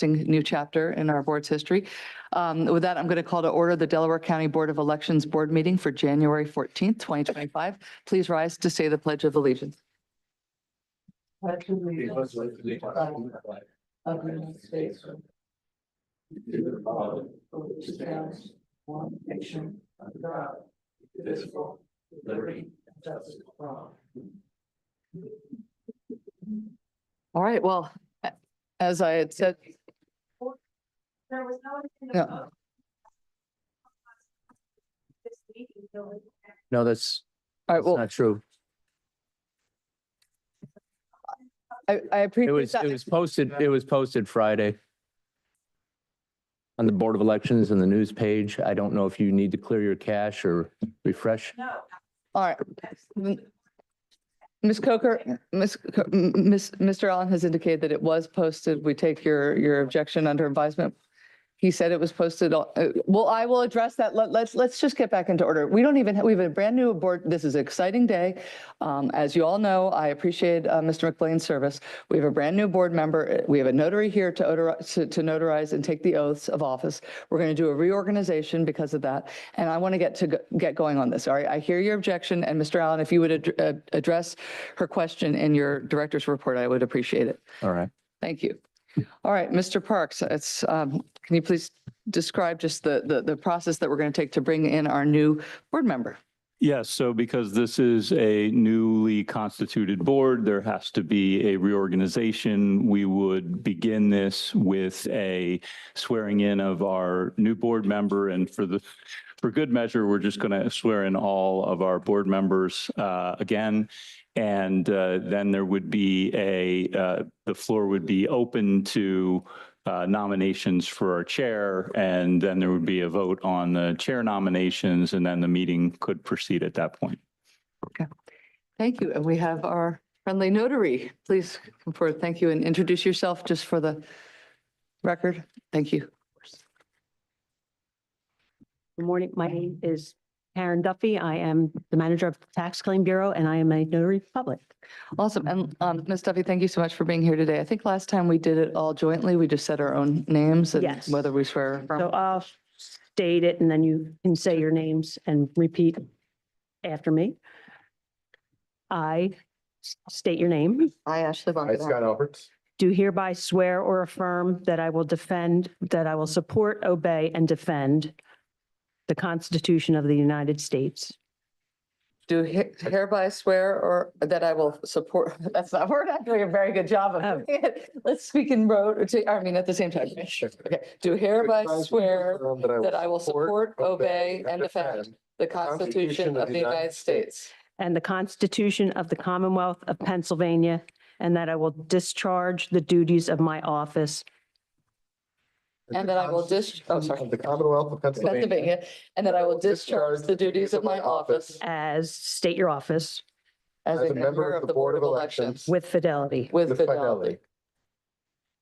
new chapter in our board's history. With that, I'm going to call to order the Delaware County Board of Elections Board meeting for January 14th, 2025. Please rise to say the Pledge of Allegiance. Pledge of allegiance to the flag of the United States, to the republic for which stands one nation under God, indivisible, with liberty and justice for all. All right, well, as I had said. There was no. Yeah. No, that's All right, well, not true. I appreciate that. It was posted Friday on the Board of Elections and the news page. I don't know if you need to clear your cache or refresh. No. All right. Ms. Coker, Mr. Allen has indicated that it was posted. We take your objection under advisement. He said it was posted. Well, I will address that. Let's just get back into order. We don't even have, we have a brand new board. This is an exciting day. As you all know, I appreciate Mr. McBlain's service. We have a brand new board member. We have a notary here to notarize and take the oaths of office. We're going to do a reorganization because of that. And I want to get going on this. All right. I hear your objection. And Mr. Allen, if you would address her question in your director's report, I would appreciate it. All right. Thank you. All right, Mr. Parks, can you please describe just the process that we're going to take to bring in our new board member? Yes, so because this is a newly constituted board, there has to be a reorganization. We would begin this with a swearing in of our new board member, and for good measure, we're just going to swear in all of our board members again. And then there would be the floor would be open to nominations for our chair, and then there would be a vote on the chair nominations, and then the meeting could proceed at that point. Okay, thank you. And we have our friendly notary. Please come forward. Thank you, and introduce yourself just for the record. Thank you. Good morning. My name is Karen Duffy. I am the manager of the Tax Claim Bureau, and I am a notary public. Awesome. And Ms. Duffy, thank you so much for being here today. I think last time we did it all jointly. We just said our own names and Yes. whether we swear or affirm. So I'll state it, and then you can say your names and repeat after me. I state your name. I, Ashley Von. Hi, Scott Alberts. Do hereby swear or affirm that I will support, obey, and defend the Constitution of the United States. Do hereby swear or that I will support, that's not, we're not doing a very good job of doing it. Let's speak in road, I mean, at the same time. Sure. Okay, do hereby swear that I will support, obey, and defend the Constitution of the United States And the Constitution of the Commonwealth of Pennsylvania, and that I will discharge the duties of my office. And that I will Of the Commonwealth of Pennsylvania, and that I will discharge the duties of my office As, state your office, as a member of the Board of Elections with fidelity. with fidelity.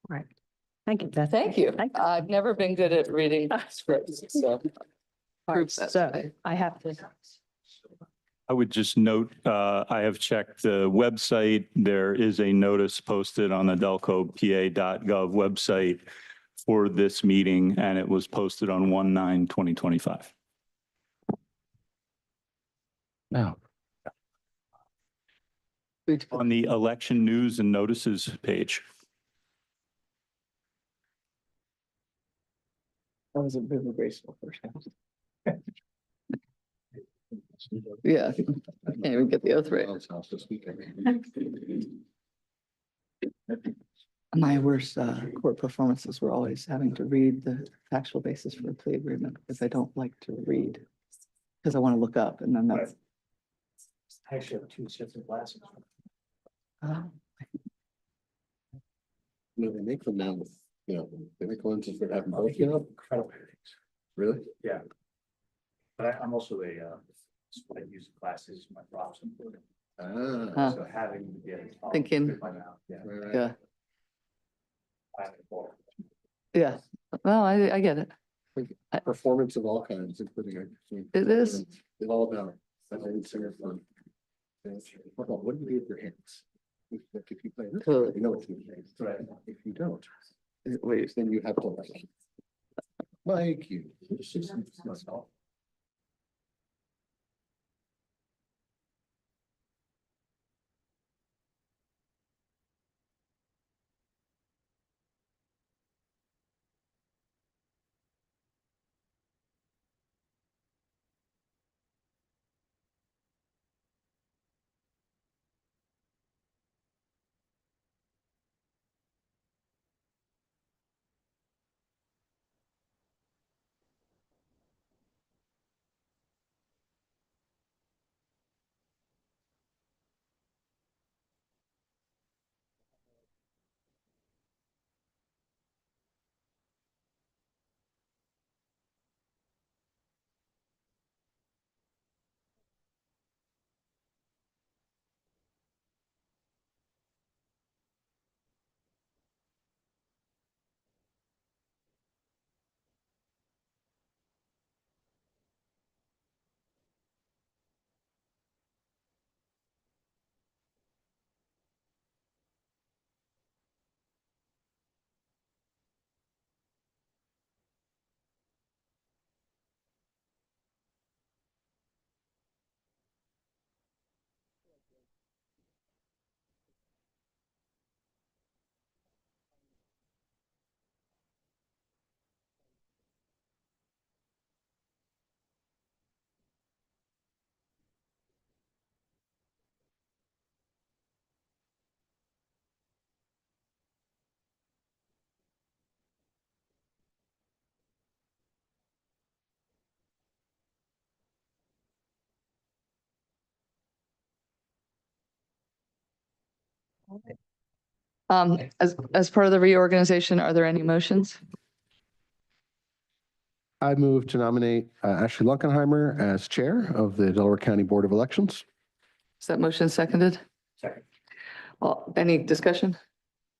Right. Thank you, Beth. Thank you. Thank you. I've never been good at reading scripts, so. All right, proves that so today. I have to, I would just note, I have checked the website. There is a notice posted on the delcopa.gov website for this meeting, and it was posted on 1/9/2025. No. On the election news and notices page. That was a really graceful first. Yeah, I can't even get the oath right. My worst court performances were always having to read the factual basis for a plea agreement because I don't like to read. Because I want to look up and then that's. I actually have two sets of glasses. Oh, No, they make them now, they make lenses that have both, you know, Incredible things. really? Yeah. But I'm also I use glasses, my props. Ah, So having to get. Thinking. Yeah. right, right. yeah, yeah. No, I get it. Performance of all kinds, including. It is. It's all about. That's a singer fun. What do you do with your hands? If you play this, Totally. you know what you play. Right. If you don't, Wait, Then you have to like you. As part of the reorganization, are there any motions? I move to nominate Ashley Luckenheimer as Chair of the Delaware County Board of Elections. Is that motion seconded? Second. Any discussion?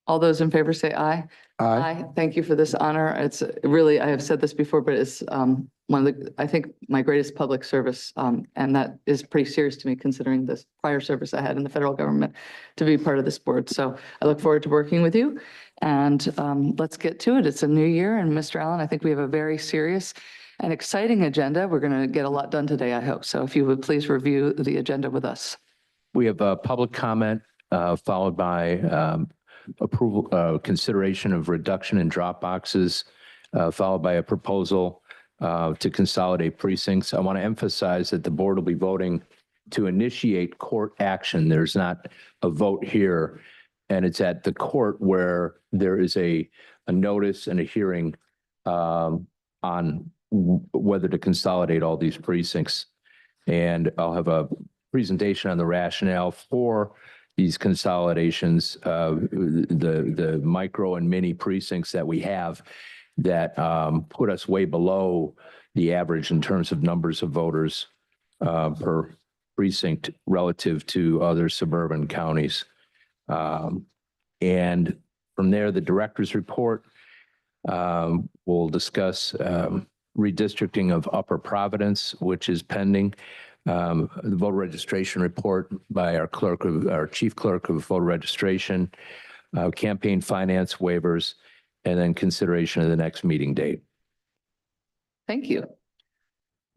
All those in favor say aye. Aye. Thank you for this honor. It's really, I have said this before, but it's one of the, I think, my greatest public service. And that is pretty serious to me considering this prior service I had in the federal government to be part of this board. So I look forward to working with you. And let's get to it. It's a new year. And Mr. Allen, I think we have a very serious and exciting agenda. We're going to get a lot done today, I hope. So if you would please review the agenda with us. We have a public comment followed by approval, consideration of reduction in drop boxes, followed by a proposal to consolidate precincts. I want to emphasize that the board will be voting to initiate court action. There's not a vote here, and it's at the court where there is a notice and a hearing on whether to consolidate all these precincts. And I'll have a presentation on the rationale for these consolidations, the micro and mini precincts that we have that put us way below the average in terms of numbers of voters per precinct relative to other suburban counties. And from there, the director's report will discuss redistricting of Upper Providence, which is pending. The voter registration report by our chief clerk of voter registration, campaign finance waivers, and then consideration of the next meeting date. Thank you.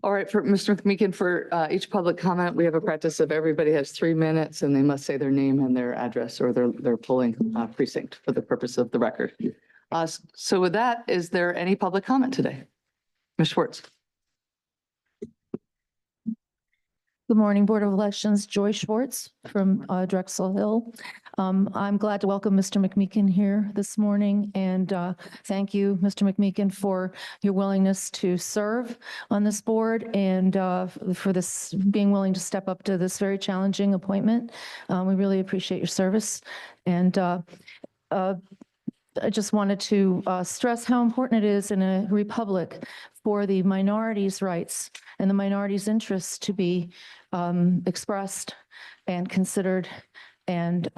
All right, for Mr. McMeekin, for each public comment, we have a practice of everybody has 3 minutes and they must say their name and their address or their polling precinct for the purpose of the record. So with that, is there any public comment today? Ms. Schwartz. Good morning, Board of Elections. Joy Schwartz from Drexel Hill. I'm glad to welcome Mr. McMeekin here this morning, and thank you, Mr. McMeekin, for your willingness to serve on this board and for this being willing to step up to this very challenging appointment. We really appreciate your service. And I just wanted to stress how important it is in a republic for the minorities' rights and the minorities' interests to be expressed and considered and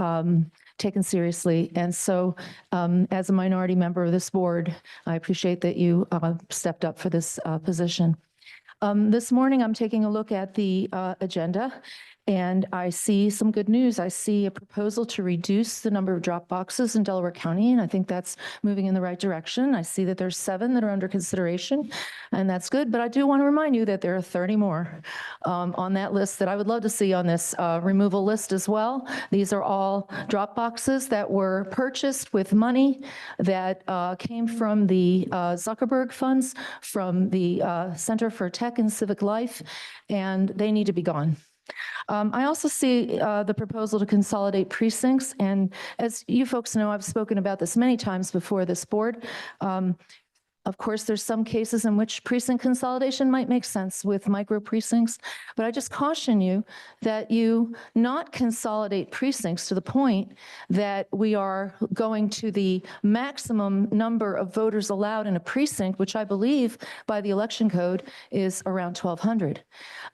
taken seriously. And so as a minority member of this board, I appreciate that you stepped up for this position. This morning, I'm taking a look at the agenda, And I see some good news. I see a proposal to reduce the number of drop boxes in Delaware County, and I think that's moving in the right direction. I see that there's 7 that are under consideration, and that's good. But I do want to remind you that there are 30 more on that list that I would love to see on this removal list as well. These are all drop boxes that were purchased with money that came from the Zuckerberg funds, from the Center for Tech and Civic Life, and they need to be gone. I also see the proposal to consolidate precincts, and as you folks know, I've spoken about this many times before this board. Of course, there's some cases in which precinct consolidation might make sense with micro precincts, but I just caution you that you not consolidate precincts to the point that we are going to the maximum number of voters allowed in a precinct, which I believe by the election code is around 1,200.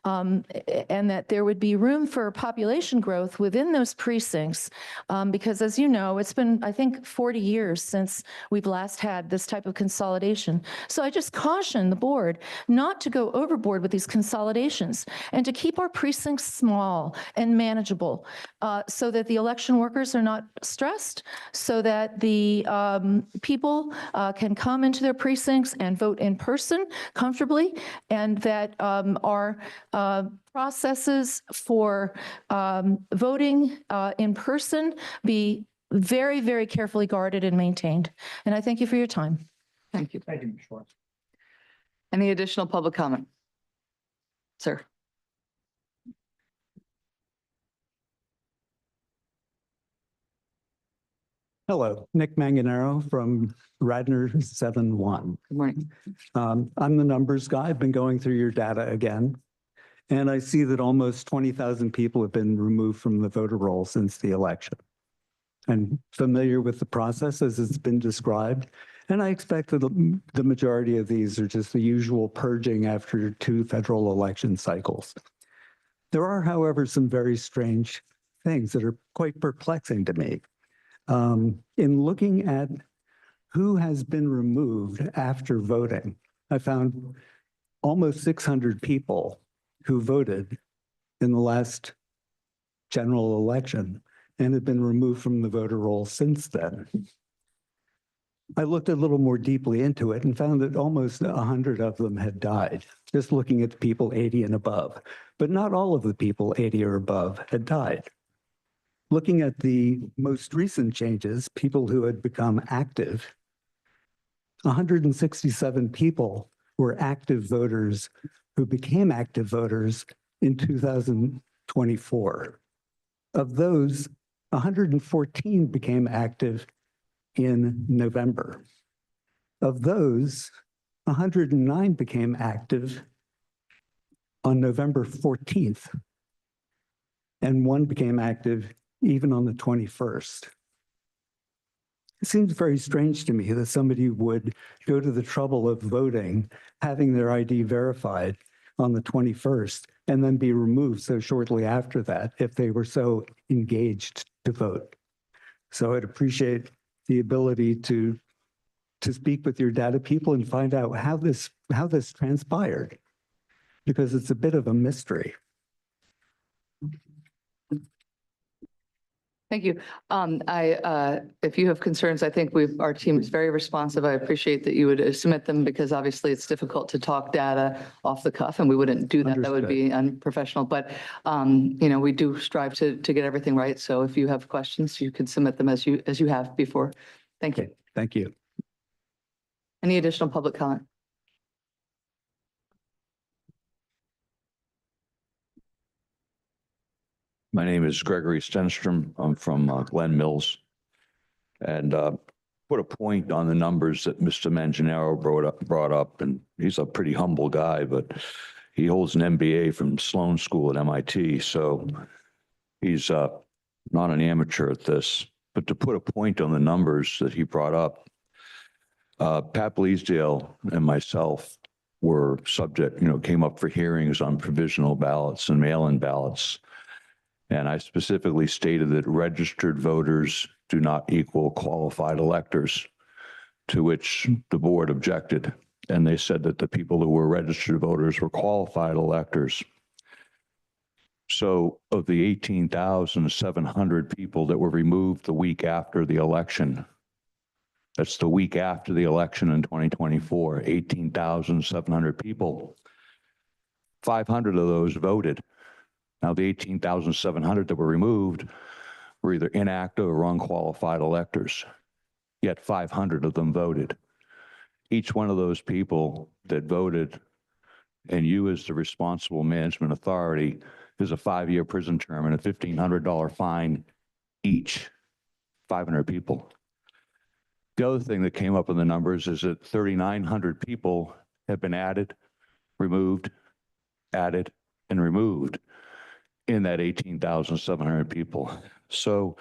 And that there would be room for population growth within those precincts, because as you know, it's been, I think, 40 years since we've last had this type of consolidation. So I just caution the board not to go overboard with these consolidations and to keep our precincts small and manageable, so that the election workers are not stressed, so that the people can come into their precincts and vote in person comfortably, and that our processes for voting in person be very, very carefully guarded and maintained. And I thank you for your time. Thank you. Thank you, Ms. Schwartz. Any additional public comment? Sir. Hello, Nick Manganaro from Radnor 7-1. Good morning. I'm the numbers guy. I've been going through your data again. And I see that almost 20,000 people have been removed from the voter roll since the election. I'm familiar with the process as it's been described. And I expect that the majority of these are just the usual purging after 2 federal election cycles. There are, however, some very strange things that are quite perplexing to me. In looking at who has been removed after voting, I found almost 600 people who voted in the last general election and have been removed from the voter roll since then. I looked a little more deeply into it and found that almost 100 of them had died, just looking at the people 80 and above. But not all of the people 80 or above had died. Looking at the most recent changes, people who had become active, 167 people were active voters who became active voters in 2024. Of those, 114 became active in November. Of those, 109 became active on November 14th, and 1 became active even on the 21st. It seems very strange to me that somebody would go to the trouble of voting, having their ID verified on the 21st, and then be removed so shortly after that if they were so engaged to vote. So I'd appreciate the ability to speak with your data people and find out how this transpired, because it's a bit of a mystery. Thank you. If you have concerns, I think our team is very responsive. I appreciate that you would submit them, because obviously it's difficult to talk data off the cuff, and we wouldn't do that. That would be unprofessional. But we do strive to get everything right. So if you have questions, you can submit them as you have before. Thank you. Okay, thank you. Any additional public comment? My name is Gregory Stenstrom. I'm from Glen Mills. And put a point on the numbers that Mr. Manganaro brought up, and he's a pretty humble guy, but he holds an MBA from Sloan School at MIT, so he's not an amateur at this. But to put a point on the numbers that he brought up, Pat Bleasdale and myself were subject, came up for hearings on provisional ballots and mail-in ballots. And I specifically stated that registered voters do not equal qualified electors, to which the board objected. And they said that the people who were registered voters were qualified electors. So of the 18,700 people that were removed the week after the election, that's the week after the election in 2024, 18,700 people, 500 of those voted. Now, the 18,700 that were removed were either inactive or unqualified electors, yet 500 of them voted. Each one of those people that voted, and you as the responsible management authority, is a 5-year prison term and a $1,500 fine each, 500 people. The other thing that came up in the numbers is that 3,900 people have been added, removed, added, and removed in that 18,700 people. So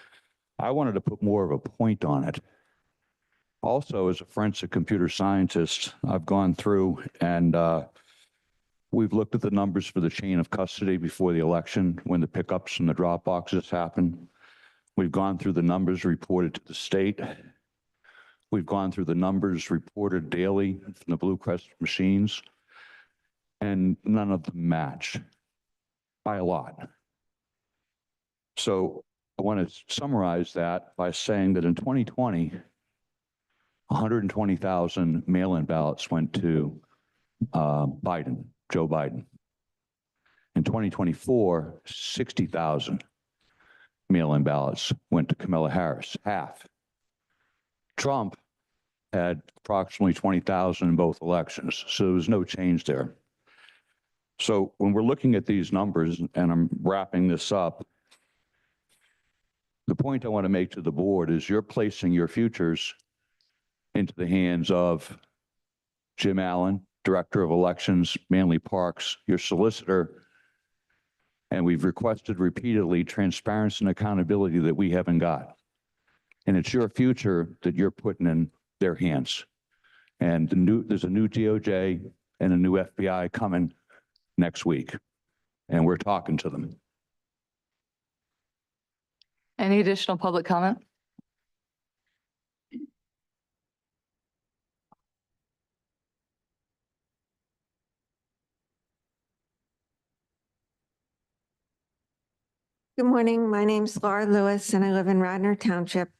I wanted to put more of a point on it. Also, as a forensic computer scientist, I've gone through and we've looked at the numbers for the chain of custody before the election, when the pickups and the drop boxes happened. We've gone through the numbers reported to the state. We've gone through the numbers reported daily from the Blue Crest machines, and none of them match by a lot. So I want to summarize that by saying that in 2020, 120,000 mail-in ballots went to Biden, Joe Biden. In 2024, 60,000 mail-in ballots went to Kamala Harris, half. Trump had approximately 20,000 in both elections, so there was no change there. So when we're looking at these numbers, and I'm wrapping this up, the point I want to make to the board is you're placing your futures into the hands of Jim Allen, Director of Elections, Manley Parks, your solicitor, and we've requested repeatedly transparency and accountability that we haven't got. And it's your future that you're putting in their hands. And there's a new DOJ and a new FBI coming next week, and we're talking to them. Any additional public comment? Good morning. My name's Laura Lewis and I live in Radnor Township.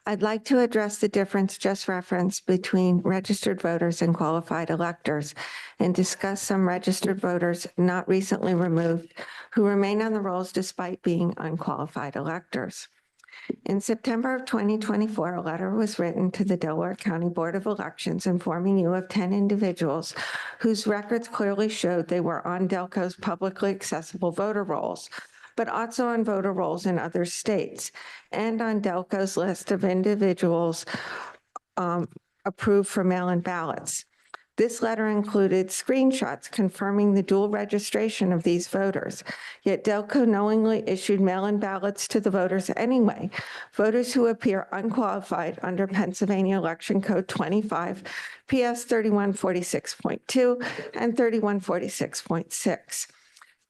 I'd like to address the difference just referenced between registered voters and qualified electors and discuss some registered voters not recently removed who remain on the rolls despite being unqualified electors. In September of 2024, a letter was written to the Delaware County Board of Elections informing you of 10 individuals whose records clearly showed they were on Delco's publicly accessible voter rolls, but also on voter rolls in other states and on Delco's list of individuals approved for mail-in ballots. This letter included screenshots confirming the dual registration of these voters, yet Delco knowingly issued mail-in ballots to the voters anyway, voters who appear unqualified under Pennsylvania Election Code 25, PS 3146.2 and 3146.6.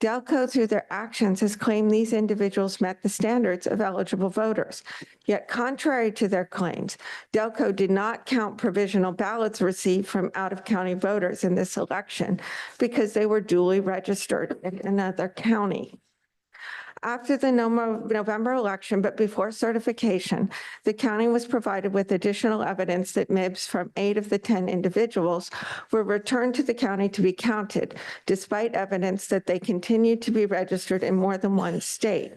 Delco, through their actions, has claimed these individuals met the standards of eligible voters. Yet contrary to their claims, Delco did not count provisional ballots received from out-of-county voters in this election because they were duly registered in another county. After the November election, but before certification, the county was provided with additional evidence that MIBs from 8 of the 10 individuals were returned to the county to be counted, despite evidence that they continued to be registered in more than one state.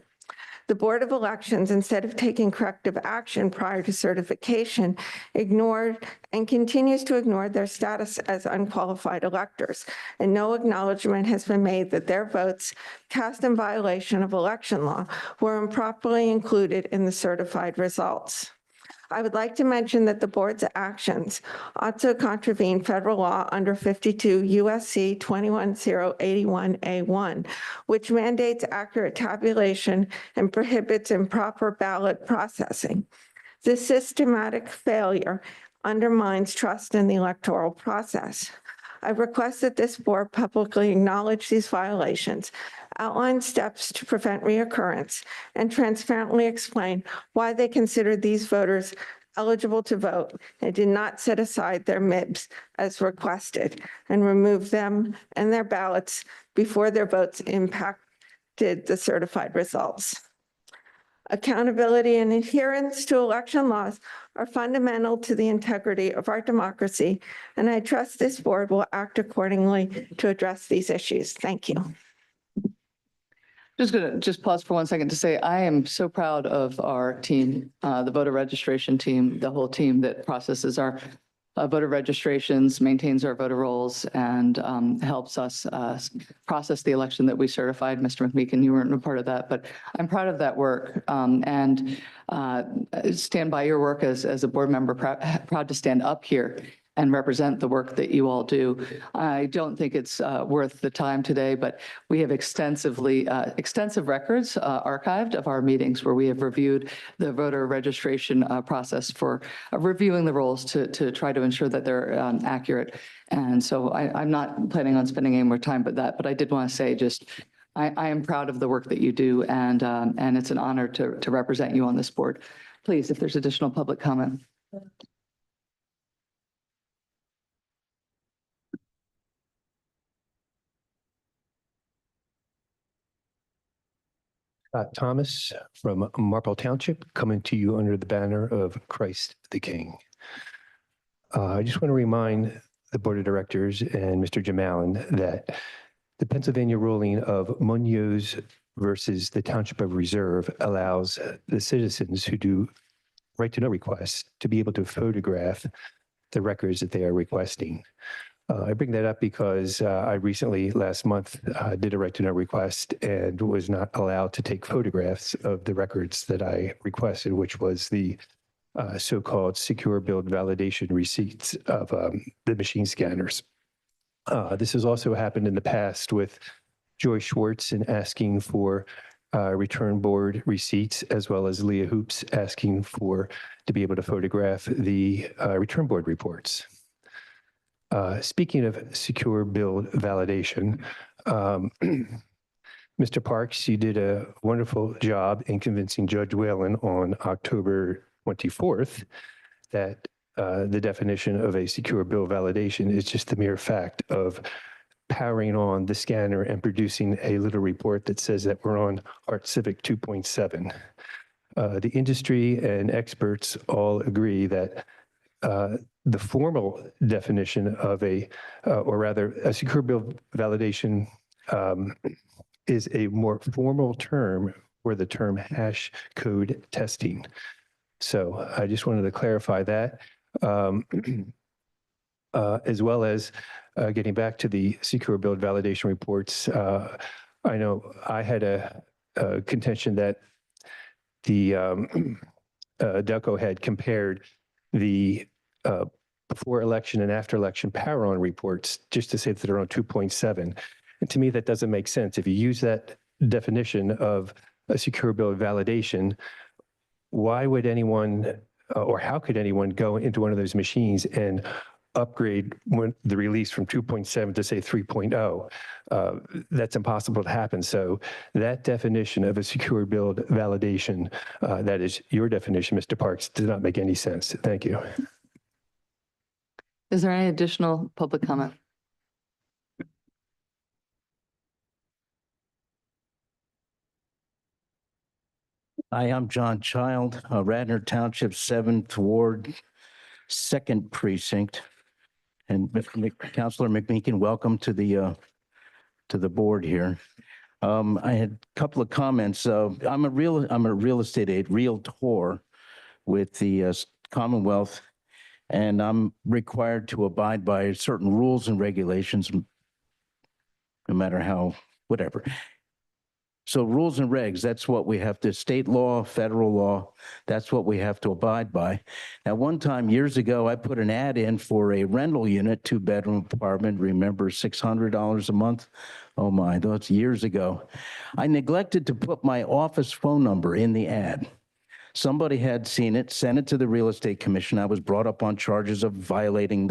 The Board of Elections, instead of taking corrective action prior to certification, ignored and continues to ignore their status as unqualified electors, and no acknowledgement has been made that their votes cast in violation of election law were improperly included in the certified results. I would like to mention that the board's actions also contravene federal law under 52 USC 21081A1, which mandates accurate tabulation and prohibits improper ballot processing. This systematic failure undermines trust in the electoral process. I request that this board publicly acknowledge these violations, outline steps to prevent reoccurrence, and transparently explain why they considered these voters eligible to vote and did not set aside their MIBs as requested and remove them and their ballots before their votes impact the certified results. Accountability and adherence to election laws are fundamental to the integrity of our democracy, and I trust this board will act accordingly to address these issues. Thank you. Just gonna pause for 1 second to say, I am so proud of our team, the voter registration team, the whole team that processes our voter registrations, maintains our voter rolls, and helps us process the election that we certified. Mr. McMeekin, you weren't a part of that, but I'm proud of that work, and stand by your work as a board member, proud to stand up here and represent the work that you all do. I don't think it's worth the time today, but we have extensive records archived of our meetings where we have reviewed the voter registration process for reviewing the rolls to try to ensure that they're accurate. And so I'm not planning on spending any more time with that, but I did want to say just, I am proud of the work that you do, and it's an honor to represent you on this board. Please, if there's additional public comment. Thomas from Marple Township, coming to you under the banner of Christ the King. I just want to remind the Board of Directors and Mr. Jamalin that the Pennsylvania ruling of Munoz versus the Township of Reserve allows the citizens who do right to know requests to be able to photograph the records that they are requesting. I bring that up because I recently, last month, did a right to know request and was not allowed to take photographs of the records that I requested, which was the so-called secure build validation receipts of the machine scanners. This has also happened in the past with Joy Schwartz in asking for return board receipts, as well as Leah Hoops asking to be able to photograph the return board reports. Speaking of secure build validation, Mr. Parks, you did a wonderful job in convincing Judge Whalen on October 24th that the definition of a secure build validation is just the mere fact of powering on the scanner and producing a little report that says that we're on Art Civic 2.7. The industry and experts all agree that the formal definition of or rather a secure build validation is a more formal term for the term hash code testing. So I just wanted to clarify that, as well as getting back to the secure build validation reports. I know I had a contention that the DELCO had compared the before election and after election power on reports just to say that they're on 2.7. And to me, that doesn't make sense. If you use that definition of a secure build validation, why would anyone or how could anyone go into one of those machines and upgrade the release from 2.7 to say 3.0? That's impossible to happen. So that definition of a secure build validation, that is your definition, Mr. Parks, does not make any sense. Thank you. Is there any additional public comment? Hi, I'm John Child, Radnor Township, 7th Ward, 2nd Precinct. And Councilor McMeekin, welcome to the board here. I had a couple of comments. I'm a real estate realtor with the Commonwealth, and I'm required to abide by certain rules and regulations, no matter how, whatever. So rules and regs, that's what we have to, state law, federal law, that's what we have to abide by. Now, one time years ago, I put an ad in for a rental unit, 2-bedroom apartment, remember $600 a month? Oh my, that's years ago. I neglected to put my office phone number in the ad. Somebody had seen it, sent it to the real estate commission. I was brought up on charges of violating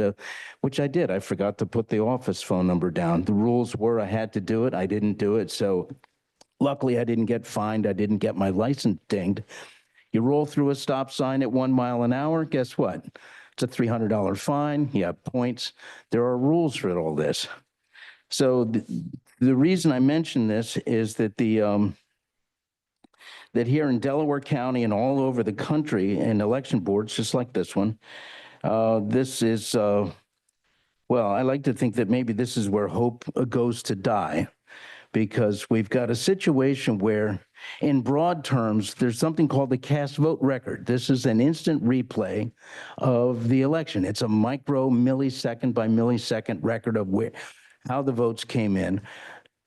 which I did. I forgot to put the office phone number down. The rules were I had to do it. I didn't do it. So luckily I didn't get fined. I didn't get my license dinged. You roll through a stop sign at 1 mile an hour. Guess what? It's a $300 fine. You have points. There are rules for all this. So the reason I mention this is that that here in Delaware County and all over the country in election boards, just like this one, this is, well, I like to think that maybe this is where hope goes to die, because we've got a situation where, in broad terms, there's something called the cast vote record. This is an instant replay of the election. It's a micro millisecond by millisecond record of how the votes came in.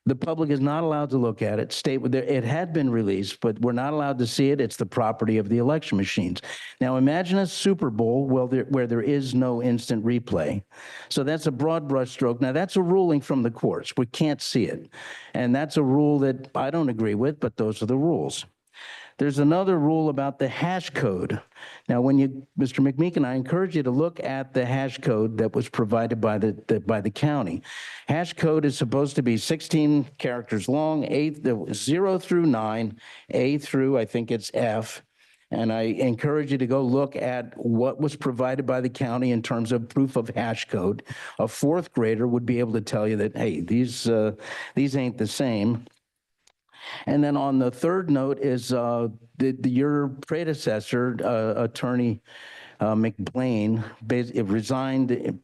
The public is not allowed to look at it. It had been released, but we're not allowed to see it. It's the property of the election machines. Now imagine a Super Bowl where there is no instant replay. So that's a broad brushstroke. Now that's a ruling from the courts. We can't see it. And that's a rule that I don't agree with, but those are the rules. There's another rule about the hash code. Now, Mr. McMeekin, I encourage you to look at the hash code that was provided by the county. Hash code is supposed to be 16 characters long, 0 through 9, A through, I think it's F. And I encourage you to go look at what was provided by the county in terms of proof of hash code. A fourth grader would be able to tell you that, hey, these ain't the same. And then on the third note is your predecessor, Attorney McBlain, resigned,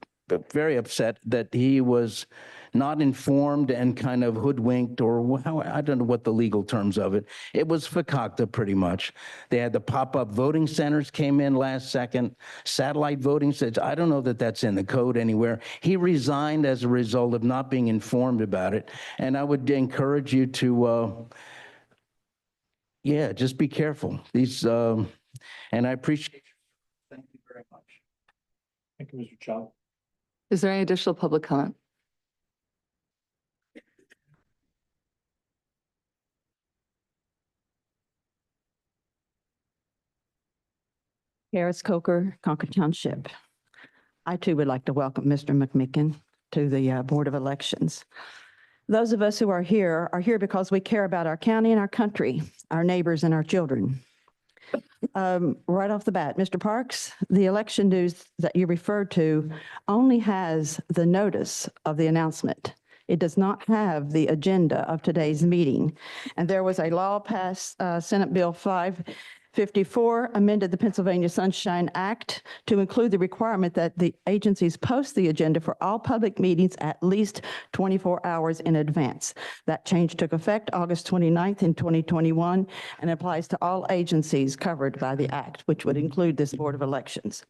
very upset that he was not informed and kind of hoodwinked, or how, I don't know what the legal terms of it. It was fakakta pretty much. They had the pop-up voting centers came in last second, satellite voting centers. I don't know that that's in the code anywhere. He resigned as a result of not being informed about it. And I would encourage you to, yeah, just be careful. And I appreciate. Thank you very much. Thank you, Mr. Child. Is there any additional public comment? Harris Coker, Concord Township. I too would like to welcome Mr. McMeekin to the Board of Elections. Those of us who are here because we care about our county and our country, our neighbors and our children. Right off the bat, Mr. Parks, the election news that you referred to only has the notice of the announcement. It does not have the agenda of today's meeting. And there was a law passed, Senate Bill 554, amended the Pennsylvania Sunshine Act to include the requirement that the agencies post the agenda for all public meetings at least 24 hours in advance. That change took effect August 29th in 2021 and applies to all agencies covered by the act, which would include this Board of Elections.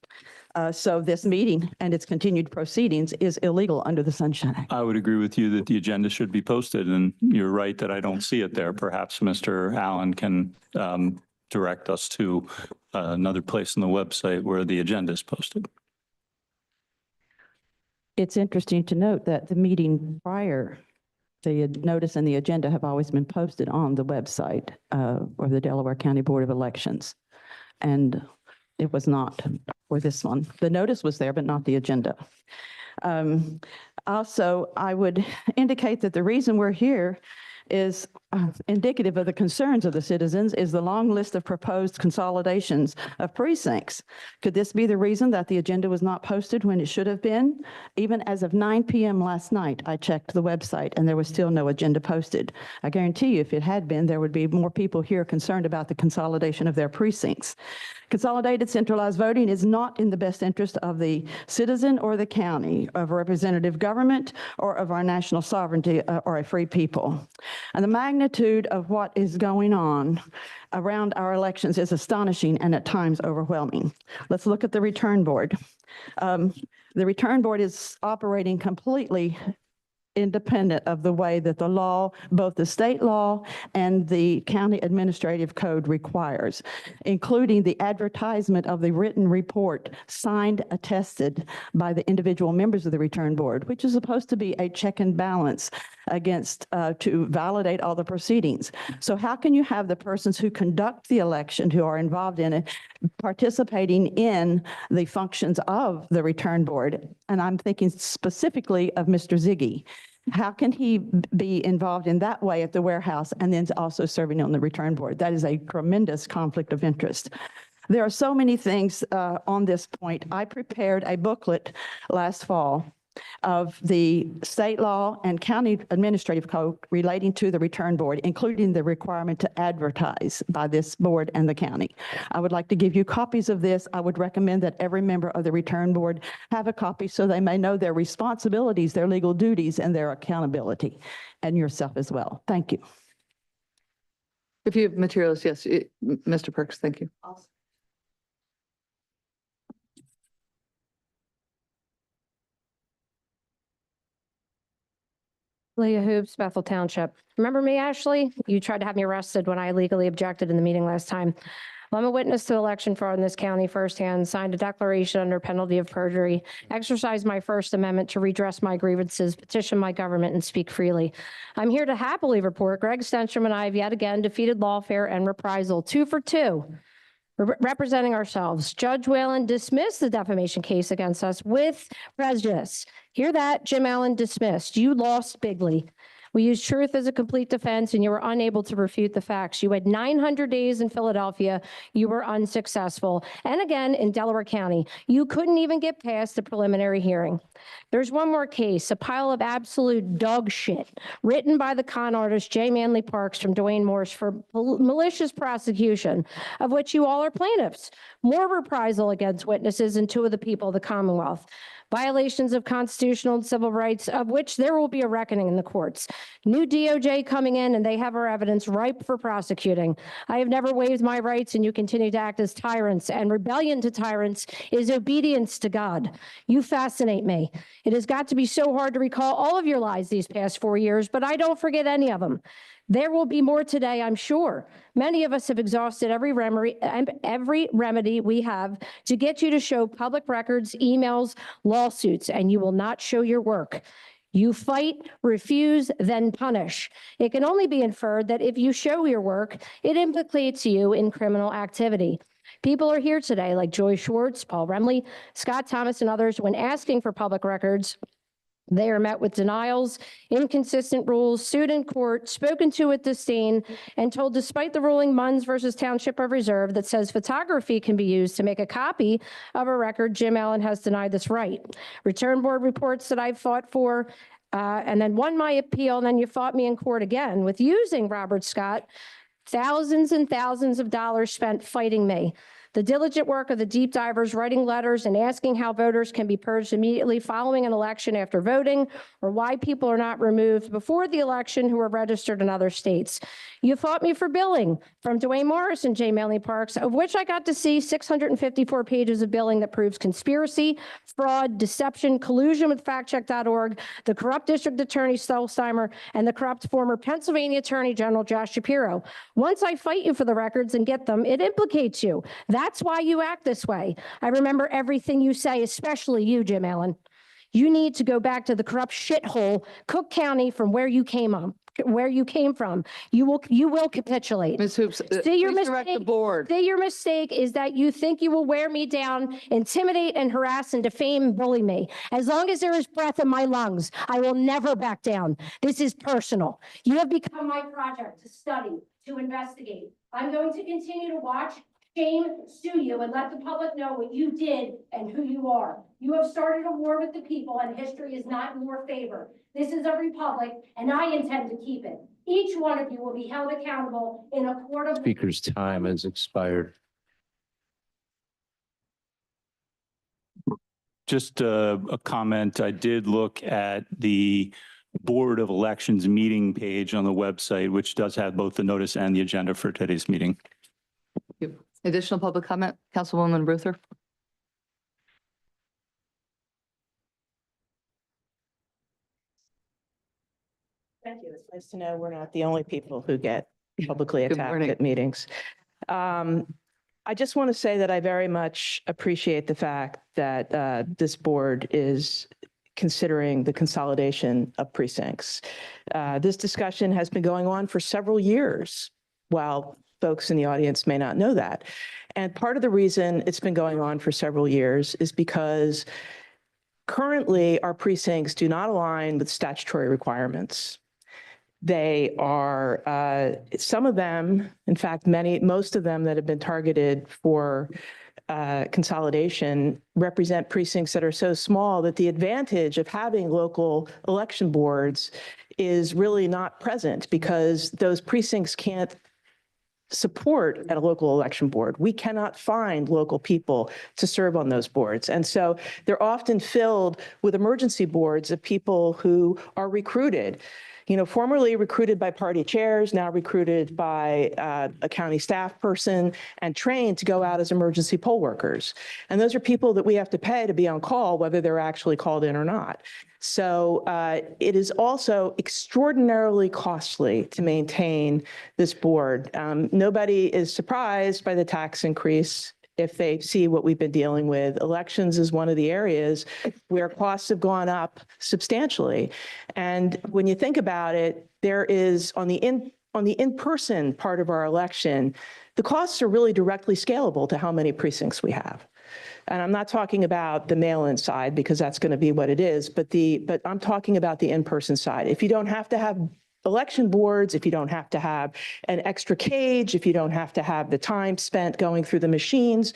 So this meeting and its continued proceedings is illegal under the Sunshine Act. I would agree with you that the agenda should be posted, and you're right that I don't see it there. Perhaps Mr. Allen can direct us to another place on the website where the agenda is posted. It's interesting to note that the meeting prior, the notice and the agenda have always been posted on the website or the Delaware County Board of Elections. And it was not for this one. The notice was there, but not the agenda. Also, I would indicate that the reason we're here is indicative of the concerns of the citizens is the long list of proposed consolidations of precincts. Could this be the reason that the agenda was not posted when it should have been? Even as of 9 p.m. last night, I checked the website and there was still no agenda posted. I guarantee you if it had been, there would be more people here concerned about the consolidation of their precincts. Consolidated centralized voting is not in the best interest of the citizen or the county, of representative government, or of our national sovereignty or a free people. And the magnitude of what is going on around our elections is astonishing and at times overwhelming. Let's look at the return board. The return board is operating completely independent of the way that the law, both the state law and the county administrative code requires, including the advertisement of the written report signed, attested by the individual members of the return board, which is supposed to be a check and balance against to validate all the proceedings. So how can you have the persons who conduct the election, who are involved in it, participating in the functions of the return board? And I'm thinking specifically of Mr. Ziggy. How can he be involved in that way at the warehouse and then also serving on the return board? That is a tremendous conflict of interest. There are so many things on this point. I prepared a booklet last fall of the state law and county administrative code relating to the return board, including the requirement to advertise by this board and the county. I would like to give you copies of this. I would recommend that every member of the return board have a copy so they may know their responsibilities, their legal duties, and their accountability, and yourself as well. Thank you. If you have materials, yes, Mr. Perks, thank you. Leah Hoops, Bethel Township. Remember me, Ashley? You tried to have me arrested when I legally objected in the meeting last time. Well, I'm a witness to election fraud in this county firsthand, signed a declaration under penalty of perjury, exercised my First Amendment to redress my grievances, petition my government, and speak freely. I'm here to happily report Greg Stenstrom and I have yet again defeated lawfare and reprisal, 2 for 2. Representing ourselves. Judge Whalen dismissed the defamation case against us with prejudice. Hear that? Jim Allen dismissed. You lost bigly. We used truth as a complete defense, and you were unable to refute the facts. You had 900 days in Philadelphia. You were unsuccessful. And again, in Delaware County, you couldn't even get past the preliminary hearing. There's one more case, a pile of absolute dog shit, written by the con artist J. Manley Parks from Duane Morse for malicious prosecution, of which you all are plaintiffs. More reprisal against witnesses and 2 of the people of the Commonwealth. Violations of constitutional and civil rights, of which there will be a reckoning in the courts. New DOJ coming in, and they have our evidence ripe for prosecuting. I have never waived my rights, and you continue to act as tyrants, and rebellion to tyrants is obedience to God. You fascinate me. It has got to be so hard to recall all of your lies these past 4 years, but I don't forget any of them. There will be more today, I'm sure. Many of us have exhausted every remedy we have to get you to show public records, emails, lawsuits, and you will not show your work. You fight, refuse, then punish. It can only be inferred that if you show your work, it implicates you in criminal activity. People are here today, like Joy Schwartz, Paul Remley, Scott Thomas, and others, when asking for public records. They are met with denials, inconsistent rules, sued in court, spoken to with disdain, and told despite the ruling Munns versus Township of Reserve that says photography can be used to make a copy of a record, Jim Allen has denied this right. Return board reports that I've fought for and then won my appeal, and then you fought me in court again with using Robert Scott, thousands and thousands of dollars spent fighting me. The diligent work of the deep divers writing letters and asking how voters can be purged immediately following an election after voting, or why people are not removed before the election who are registered in other states. You fought me for billing from Duane Morris and J. Manley Parks, of which I got to see 654 pages of billing that proves conspiracy, fraud, deception, collusion with factcheck.org, the corrupt district attorney Stolzheimer, and the corrupt former Pennsylvania Attorney General Josh Shapiro. Once I fight you for the records and get them, it implicates you. That's why you act this way. I remember everything you say, especially you, Jim Allen. You need to go back to the corrupt shithole, Cook County, from where you came from. You will capitulate. Ms. Hoops, See your please direct the mistake. board. See, your mistake is that you think you will wear me down, intimidate and harass and defame and bully me. As long as there is breath in my lungs, I will never back down. This is personal. You have become my project to study, to investigate. I'm going to continue to watch, shame, sue you, and let the public know what you did and who you are. You have started a war with the people, and history is not in your favor. This is a republic, and I intend to keep it. Each one of you will be held accountable in a court of... Speaker's time has expired. Just a comment. I did look at the Board of Elections meeting page on the website, which does have both the notice and the agenda for today's meeting. Additional public comment, Councilwoman Ruther. Thank you. It's nice to know we're not the only people who get publicly Good attacked morning. at meetings. I just want to say that I very much appreciate the fact that this board is considering the consolidation of precincts. This discussion has been going on for several years, while folks in the audience may not know that. And part of the reason it's been going on for several years is because currently our precincts do not align with statutory requirements. They are, some of them, in fact, most of them that have been targeted for consolidation represent precincts that are so small that the advantage of having local election boards is really not present because those precincts can't support at a local election board. We cannot find local people to serve on those boards. And so they're often filled with emergency boards of people who are recruited, formerly recruited by party chairs, now recruited by a county staff person and trained to go out as emergency poll workers. And those are people that we have to pay to be on call, whether they're actually called in or not. So it is also extraordinarily costly to maintain this board. Nobody is surprised by the tax increase if they see what we've been dealing with. Elections is one of the areas where costs have gone up substantially. And when you think about it, there is on the in-person part of our election, the costs are really directly scalable to how many precincts we have. And I'm not talking about the mail-in side because that's going to be what it is, but I'm talking about the in-person side. If you don't have to have election boards, if you don't have to have an extra cage, if you don't have to have the time spent going through the machines,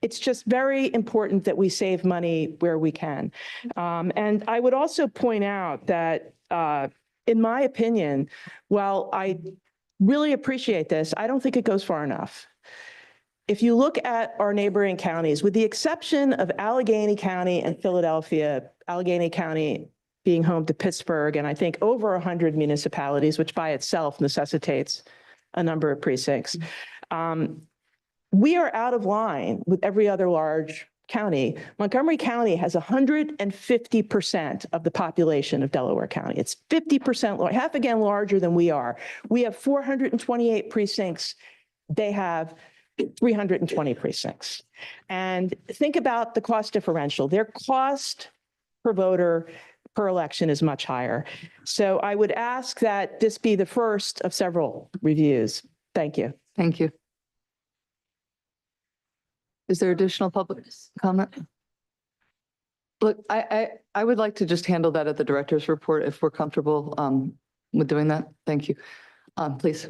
it's just very important that we save money where we can. And I would also point out that, in my opinion, while I really appreciate this, I don't think it goes far enough. If you look at our neighboring counties, with the exception of Allegheny County and Philadelphia, Allegheny County being home to Pittsburgh, and I think over 100 municipalities, which by itself necessitates a number of precincts, we are out of line with every other large county. Montgomery County has 150% of the population of Delaware County. It's 50%, half again larger than we are. We have 428 precincts. They have 320 precincts. And think about the cost differential. Their cost per voter per election is much higher. So I would ask that this be the first of several reviews. Thank you. Thank you. Is there additional public comment? Look, I would like to just handle that at the director's report if we're comfortable with doing that. Thank you. Please.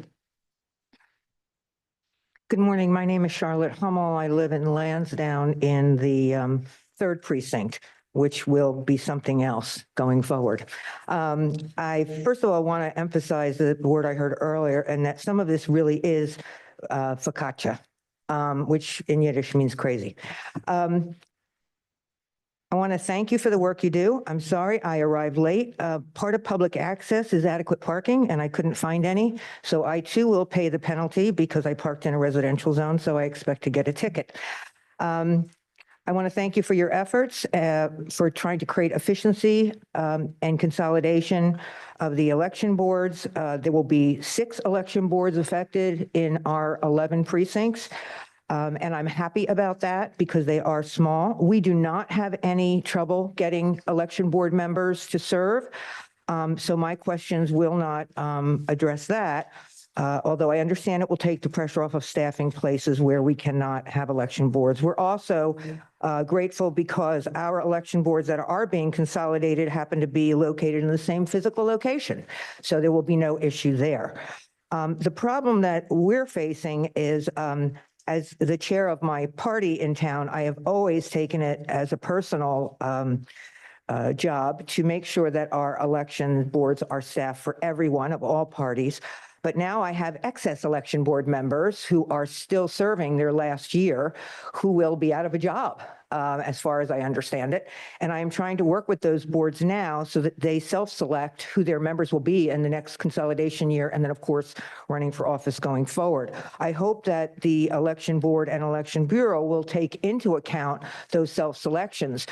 Good morning. My name is Charlotte Hummel. I live in Lansdowne in the 3rd precinct, which will be something else going forward. I first of all want to emphasize the word I heard earlier, and that some of this really is focaccia, which in Yiddish means crazy. I want to thank you for the work you do. I'm sorry I arrived late. Part of public access is adequate parking, and I couldn't find any. So I too will pay the penalty because I parked in a residential zone, so I expect to get a ticket. I want to thank you for your efforts for trying to create efficiency and consolidation of the election boards. There will be 6 election boards affected in our 11 precincts. And I'm happy about that because they are small. We do not have any trouble getting election board members to serve. So my questions will not address that. Although I understand it will take the pressure off of staffing places where we cannot have election boards. We're also grateful because our election boards that are being consolidated happen to be located in the same physical location. So there will be no issue there. The problem that we're facing is, as the chair of my party in town, I have always taken it as a personal job to make sure that our election boards are staffed for everyone of all parties. But now I have excess election board members who are still serving their last year who will be out of a job, as far as I understand it. And I am trying to work with those boards now so that they self-select who their members will be in the next consolidation year, and then, of course, running for office going forward. I hope that the election board and election bureau will take into account those self-selections.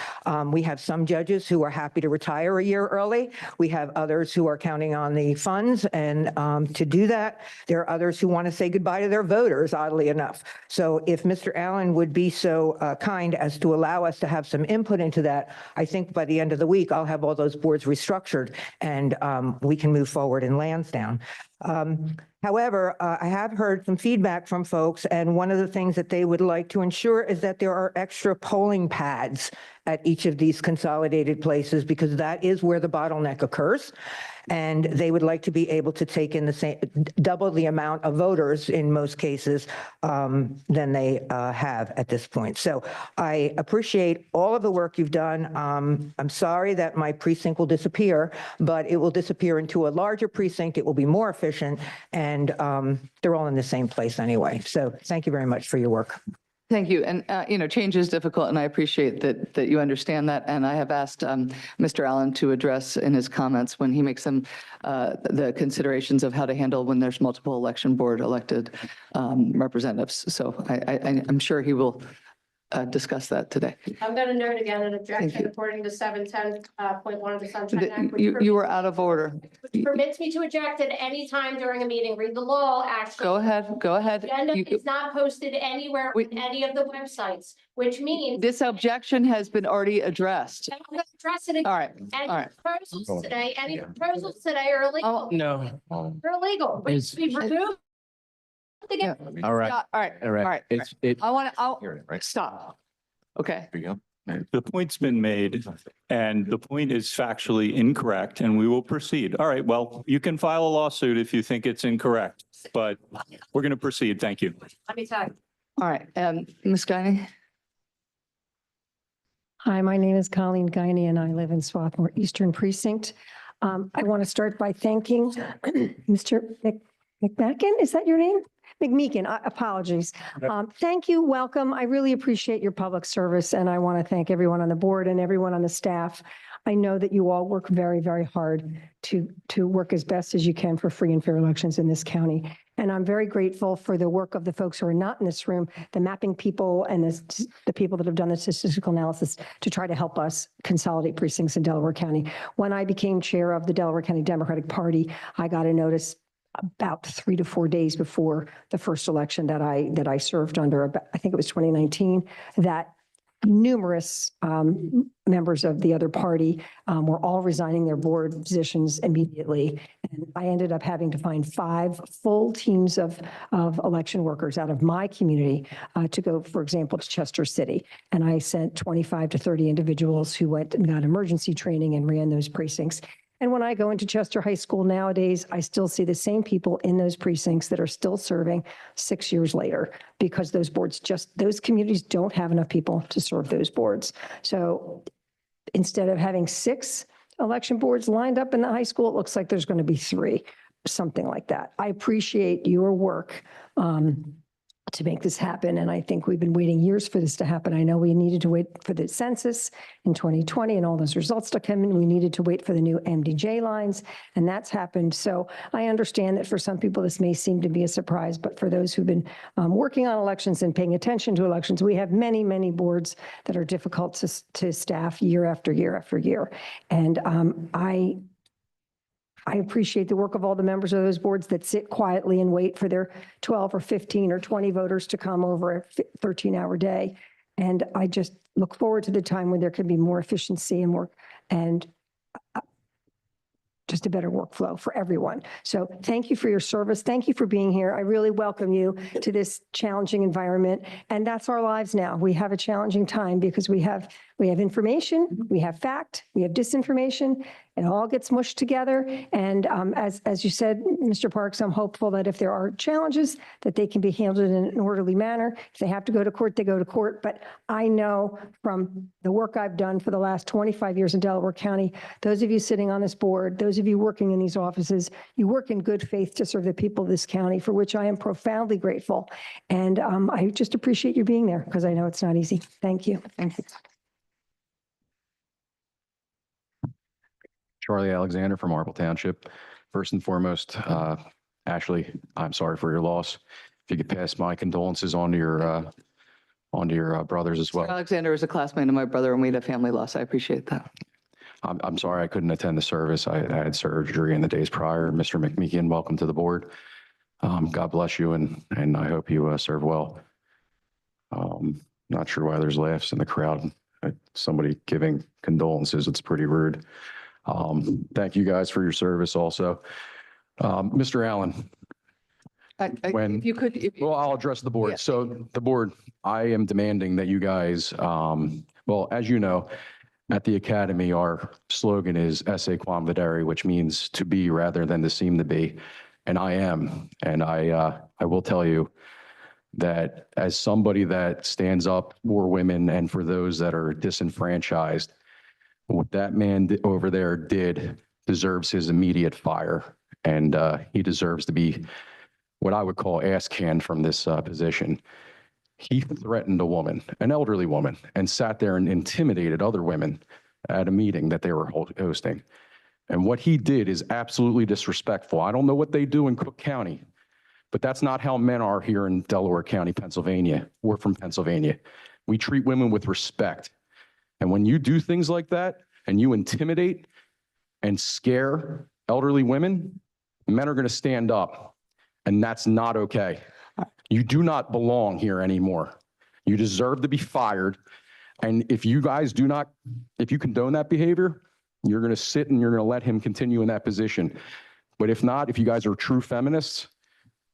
We have some judges who are happy to retire a year early. We have others who are counting on the funds and to do that. There are others who want to say goodbye to their voters, oddly enough. So if Mr. Allen would be so kind as to allow us to have some input into that, I think by the end of the week, I'll have all those boards restructured and we can move forward in Lansdowne. However, I have heard some feedback from folks, and one of the things that they would like to ensure is that there are extra polling pads at each of these consolidated places, because that is where the bottleneck occurs. And they would like to be able to take in the same, double the amount of voters in most cases than they have at this point. So I appreciate all of the work you've done. I'm sorry that my precinct will disappear, but it will disappear into a larger precinct. It will be more efficient, and they're all in the same place anyway. So thank you very much for your work. Thank you. And, change is difficult, and I appreciate that you understand that. And I have asked Mr. Allen to address in his comments when he makes them the considerations of how to handle when there's multiple election board elected representatives. So I'm sure he will discuss that today. I'm going to note again an Thank objection you. according to 710.1 of the Sunshine Act. You were out of order. Which permits me to object at any time during a meeting. Read the law, actually. Go ahead. Go ahead. Agenda is not posted anywhere on any of the websites, which means. This objection has been already addressed. I'm going to address it again. All right. Any All right. proposals today, any proposals today are illegal. No. They're illegal. Which should be removed. Yeah. All right. All right. All right. I'll stop. Okay. The point's been made, and the point is factually incorrect, and we will proceed. All right, well, you can file a lawsuit if you think it's incorrect, but we're going to proceed. Thank you. Let me tell you. All right. Ms. Guiney? Hi, my name is Colleen Guiney, and I live in Swarthmore Eastern Precinct. I want to start by thanking Mr. McMacken. Is that your name? McMeekin, apologies. Thank you, welcome. I really appreciate your public service, and I want to thank everyone on the board and everyone on the staff. I know that you all work very, very hard to work as best as you can for free and fair elections in this county. And I'm very grateful for the work of the folks who are not in this room, the mapping people and the people that have done the statistical analysis to try to help us consolidate precincts in Delaware County. When I became chair of the Delaware County Democratic Party, I got a notice about 3 to 4 days before the first election that I served under, I think it was 2019, that numerous members of the other party were all resigning their board positions immediately. And I ended up having to find 5 full teams of election workers out of my community to go, for example, to Chester City. And I sent 25 to 30 individuals who went and got emergency training and ran those precincts. And when I go into Chester High School nowadays, I still see the same people in those precincts that are still serving 6 years later, because those boards those communities don't have enough people to serve those boards. So instead of having 6 election boards lined up in the high school, it looks like there's going to be 3, something like that. I appreciate your work to make this happen. And I think we've been waiting years for this to happen. I know we needed to wait for the census in 2020 and all those results to come in. We needed to wait for the new MDJ lines, and that's happened. So I understand that for some people, this may seem to be a surprise, but for those who've been working on elections and paying attention to elections, we have many, many boards that are difficult to staff year after year after year. And I appreciate the work of all the members of those boards that sit quietly and wait for their 12 or 15 or 20 voters to come over a 13-hour day. And I just look forward to the time when there can be more efficiency and more, and just a better workflow for everyone. So thank you for your service. Thank you for being here. I really welcome you to this challenging environment. And that's our lives now. We have a challenging time because we have information, we have fact, we have disinformation. It all gets mushed together. And as you said, Mr. Parks, I'm hopeful that if there are challenges, that they can be handled in an orderly manner. If they have to go to court, they go to court. But I know from the work I've done for the last 25 years in Delaware County, those of you sitting on this board, those of you working in these offices, you work in good faith to serve the people of this county, for which I am profoundly grateful. And I just appreciate you being there, because I know it's not easy. Thank you. Thank you. Charlie Alexander from Marple Township. First and foremost, Ashley, I'm sorry for your loss. If you could pass my condolences on to your brothers as well. Alexander is a classmate of my brother, and we had a family loss. I appreciate that. I'm sorry I couldn't attend the service. I had surgery in the days prior. Mr. McMeekin, welcome to the board. God bless you, and I hope you serve well. Not sure why there's laughs in the crowd. Somebody giving condolences, it's pretty rude. Thank you guys for your service also. Mr. Allen, when- If you could, well, I'll address the Yeah. board. So the board, I am demanding that you guys, well, as you know, at the academy, our slogan is esse quam videre, which means to be rather than to seem to be. And I am, and I will tell you that as somebody that stands up for women and for those that are disenfranchised, what that man over there did deserves his immediate fire. And he deserves to be what I would call ass canned from this position. He threatened a woman, an elderly woman, and sat there and intimidated other women at a meeting that they were hosting. And what he did is absolutely disrespectful. I don't know what they do in Cook County, but that's not how men are here in Delaware County, Pennsylvania. We're from Pennsylvania. We treat women with respect. And when you do things like that and you intimidate and scare elderly women, men are going to stand up, and that's not okay. You do not belong here anymore. You deserve to be fired. And if you guys do not, if you condone that behavior, you're going to sit and you're going to let him continue in that position. But if not, if you guys are true feminists,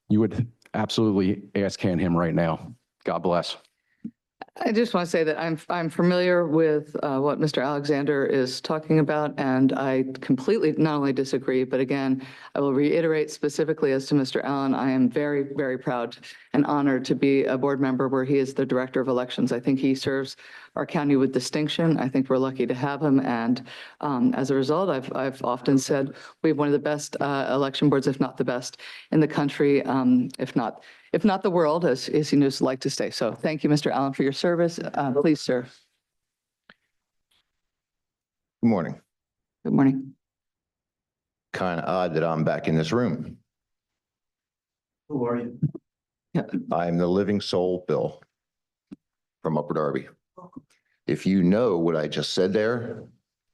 you would absolutely ass can him right now. God bless. I just want to say that I'm familiar with what Mr. Alexander is talking about, and I completely not only disagree, but again, I will reiterate specifically as to Mr. Allen, I am very, very proud and honored to be a board member where he is the director of elections. I think he serves our county with distinction. I think we're lucky to have him, and as a result, I've often said we have one of the best election boards, if not the best in the country, if not the world, as he knows to like to say. So thank you, Mr. Allen, for your service. Please, sir. Good morning. Good morning. Kind of odd that I'm back in this room. Who are you? I'm the living soul, Bill, from Upper Darby. If you know what I just said there,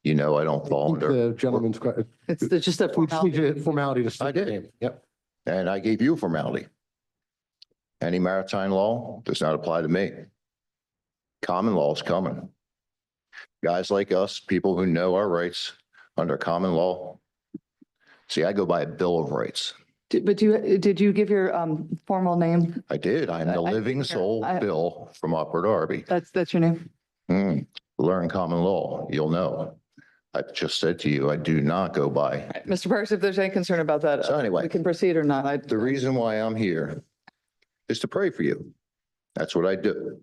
you know I don't fall under. The gentleman's, It's just a we just need formality. you formality to start. I did. Yep. And I gave you a formality. Any maritime law does not apply to me. Common law is coming. Guys like us, people who know our rights under common law. See, I go by a Bill of Rights. But did you give your formal name? I did. I'm the living soul, Bill, from Upper Darby. That's your name? Learn common law, you'll know. I just said to you, I do not go by. Mr. Parks, if there's any concern about that, So anyway, we can proceed or not. the reason why I'm here is to pray for you. That's what I do.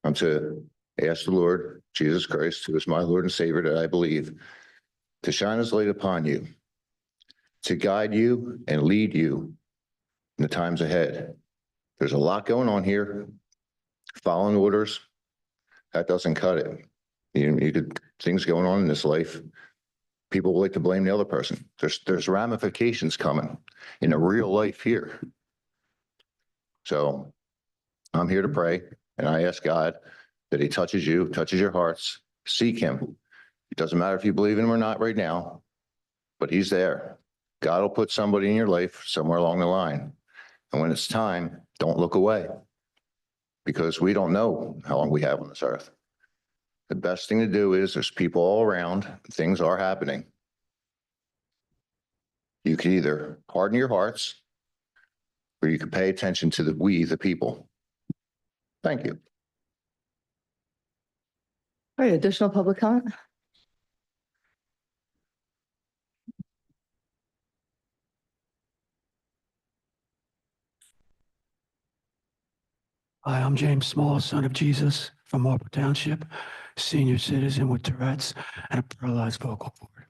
I'm to ask the Lord, Jesus Christ, who is my Lord and Savior that I believe, to shine his light upon you, to guide you and lead you in the times ahead. There's a lot going on here. Following orders, that doesn't cut it. You could, things going on in this life. People like to blame the other person. There's ramifications coming in a real life here. So I'm here to pray, and I ask God that he touches you, touches your hearts. Seek him. It doesn't matter if you believe in him or not right now, but he's there. God will put somebody in your life somewhere along the line. And when it's time, don't look away, because we don't know how long we have on this earth. The best thing to do is there's people all around. Things are happening. You can either harden your hearts, or you can pay attention to the people. Thank you. All right, additional public comment? Hi, I'm James Small, son of Jesus from Marple Township, senior citizen with Tourette's and a paralyzed vocal cord.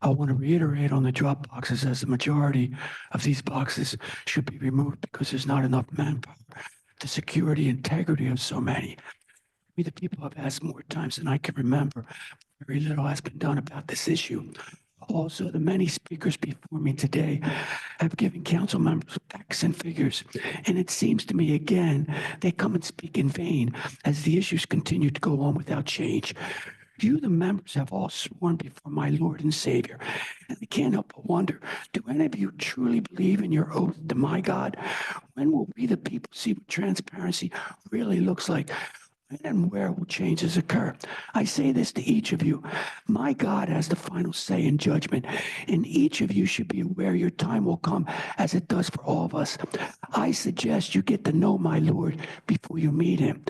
I want to reiterate on the drop boxes, as the majority of these boxes should be removed because there's not enough manpower. The security integrity of so many. The people have asked more times than I can remember. Very little has been done about this issue. Also, the many speakers before me today have given council members facts and figures. And it seems to me, again, they come and speak in vain as the issues continue to go on without change. You, the members, have all sworn before my Lord and Savior. And I can't help but wonder, do any of you truly believe in your oath to my God? When will we, the people, see what transparency really looks like? and then where will changes occur? I say this to each of you. My God has the final say in judgment, and each of you should be aware your time will come as it does for all of us. I suggest you get to know my Lord before you meet him.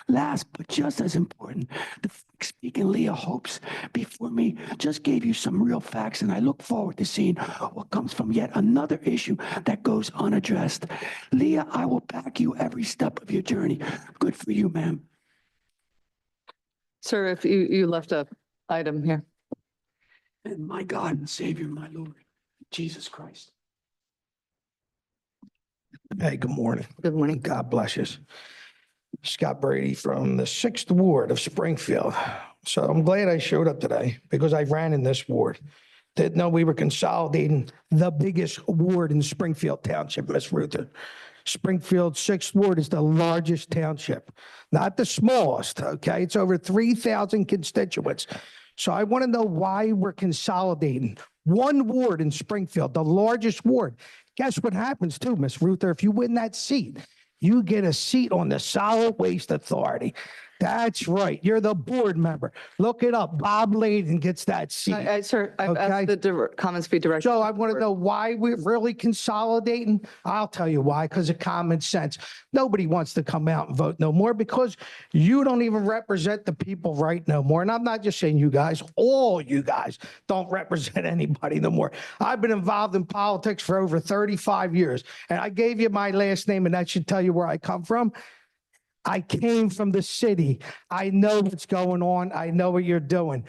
Last, but just as important, the speaking Leah Hopes before me just gave you some real facts, and I look forward to seeing what comes from yet another issue that goes unaddressed. Leah, I will back you every step of your journey. Good for you, ma'am. Sir, if you left a item here. And my God and Savior, my Lord, Jesus Christ. Hey, good morning. Good morning. God bless you. Scott Brady from the 6th Ward of Springfield. So I'm glad I showed up today because I ran in this ward. Didn't know we were consolidating the biggest ward in Springfield Township, Miss Ruther. Springfield 6th Ward is the largest township, not the smallest, okay? It's over 3,000 constituents. So I want to know why we're consolidating one ward in Springfield, the largest ward. Guess what happens too, Miss Ruther? If you win that seat, you get a seat on the Solid Waste Authority. That's right. You're the board member. Look it up. Bob Layden gets that seat. Sir, I've Okay. asked the comments be directed. So I want to know why we're really consolidating. I'll tell you why, because of common sense. Nobody wants to come out and vote no more because you don't even represent the people right no more. And I'm not just saying you guys, all you guys don't represent anybody no more. I've been involved in politics for over 35 years, and I gave you my last name, and that should tell you where I come from. I came from the city. I know what's going on. I know what you're doing.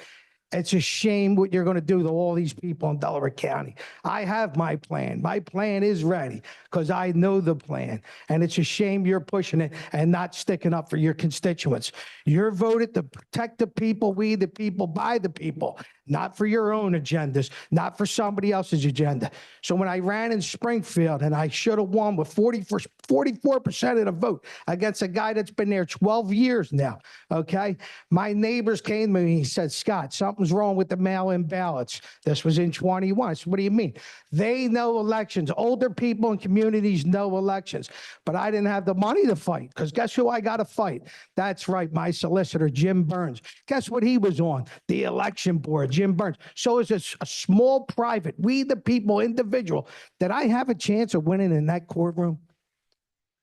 It's a shame what you're going to do to all these people in Delaware County. I have my plan. My plan is ready because I know the plan. And it's a shame you're pushing it and not sticking up for your constituents. You're voted to protect the people, we the people, by the people, not for your own agendas, not for somebody else's agenda. So when I ran in Springfield and I should have won with 44% of the vote against a guy that's been there 12 years now, okay? My neighbors came to me and said, Scott, something's wrong with the mail-in ballots. This was in 21. So what do you mean? They know elections. Older people in communities know elections. But I didn't have the money to fight because guess who I got to fight? That's right, my solicitor, Jim Burns. Guess what he was on? The election board, Jim Burns. So it's a small private, we the people, individual, that I have a chance of winning in that courtroom?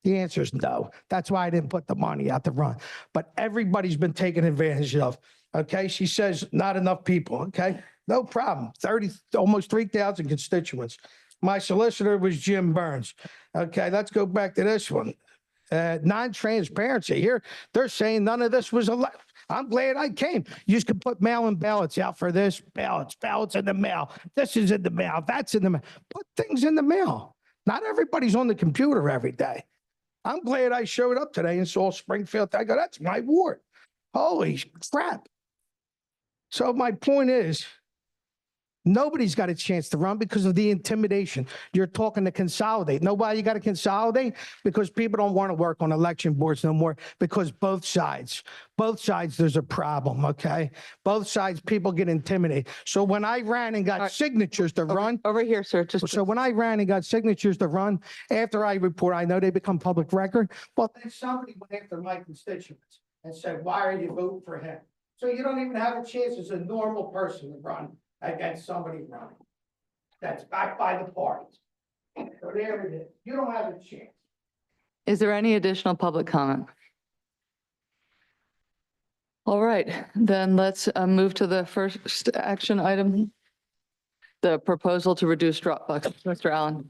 The answer is no. That's why I didn't put the money out to run. But everybody's been taken advantage of. Okay, she says not enough people. Okay, no problem. Almost 3,000 constituents. My solicitor was Jim Burns. Okay, let's go back to this one. Non-transparency here. They're saying none of this was elected. I'm glad I came. You just can put mail-in ballots out for this, ballots in the mail. This is in the mail. That's in the mail. Put things in the mail. Not everybody's on the computer every day. I'm glad I showed up today and saw Springfield. I go, that's my ward. Holy crap. So my point is, nobody's got a chance to run because of the intimidation. You're talking to consolidate. Nobody got to consolidate because people don't want to work on election boards no more because both sides, there's a problem, okay? Both sides, people get intimidated. So when I ran and got signatures to run. Over here, sir. So when I ran and got signatures to run, after I report, I know they become public record. Well, then somebody went after my constituents and said, why are you voting for him? So you don't even have a chance as a normal person to run against somebody running that's backed by the parties. So there it is. You don't have a chance. Is there any additional public comment? All right, then let's move to the first action item, the proposal to reduce drop box. Mr. Allen.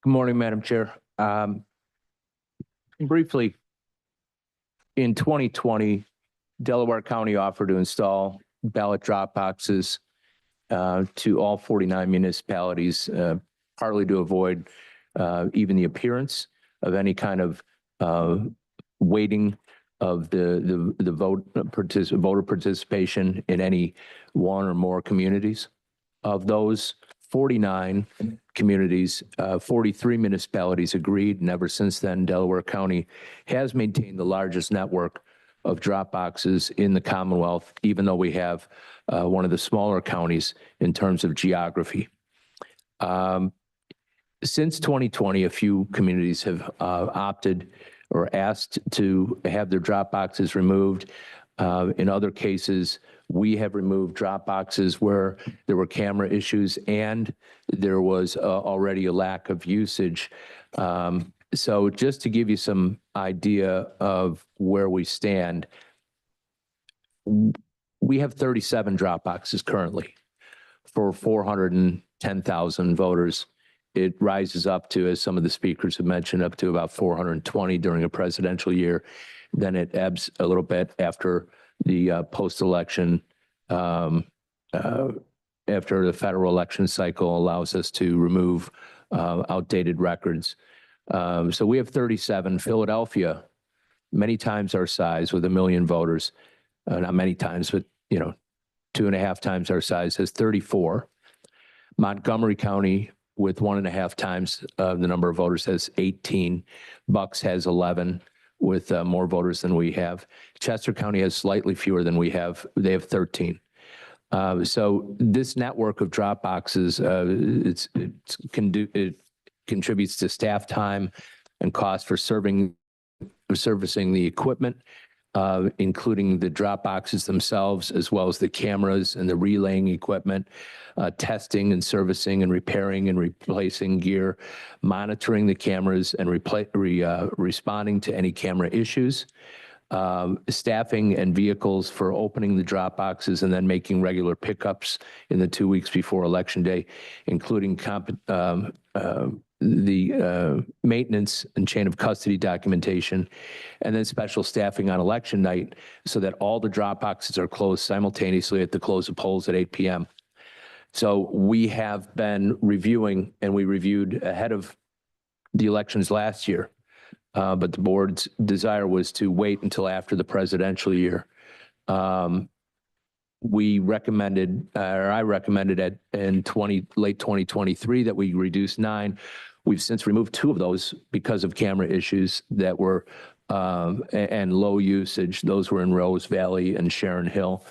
Good morning, Madam Chair. Briefly, in 2020, Delaware County offered to install ballot drop boxes to all 49 municipalities, partly to avoid even the appearance of any kind of weighting of the voter participation in any one or more communities. Of those 49 communities, 43 municipalities agreed, and ever since then, Delaware County has maintained the largest network of drop boxes in the Commonwealth, even though we have one of the smaller counties in terms of geography. Since 2020, a few communities have opted or asked to have their drop boxes removed. In other cases, we have removed drop boxes where there were camera issues and there was already a lack of usage. So just to give you some idea of where we stand, we have 37 drop boxes currently for 410,000 voters. It rises up to, as some of the speakers have mentioned, up to about 420 during a presidential year. Then it ebbs a little bit after the post-election, after the federal election cycle allows us to remove outdated records. So we have 37. Philadelphia, many times our size with 1 million voters, not many times, but 2.5 times our size, has 34. Montgomery County, with 1.5 times the number of voters, has 18. Bucks has 11, with more voters than we have. Chester County has slightly fewer than we have. They have 13. So this network of drop boxes, it contributes to staff time and cost for servicing the equipment, including the drop boxes themselves, as well as the cameras and the relaying equipment, testing and servicing and repairing and replacing gear, monitoring the cameras and responding to any camera issues, staffing and vehicles for opening the drop boxes and then making regular pickups in the 2 weeks before Election Day, including the maintenance and chain of custody documentation, and then special staffing on election night so that all the drop boxes are closed simultaneously at the close of polls at 8 p.m. So we have been reviewing, and we reviewed ahead of the elections last year, but the board's desire was to wait until after the presidential year. We recommended, or I recommended in late 2023 that we reduce 9. We've since removed 2 of those because of camera issues that were and low usage. Those were in Rose Valley and Sharon Hill.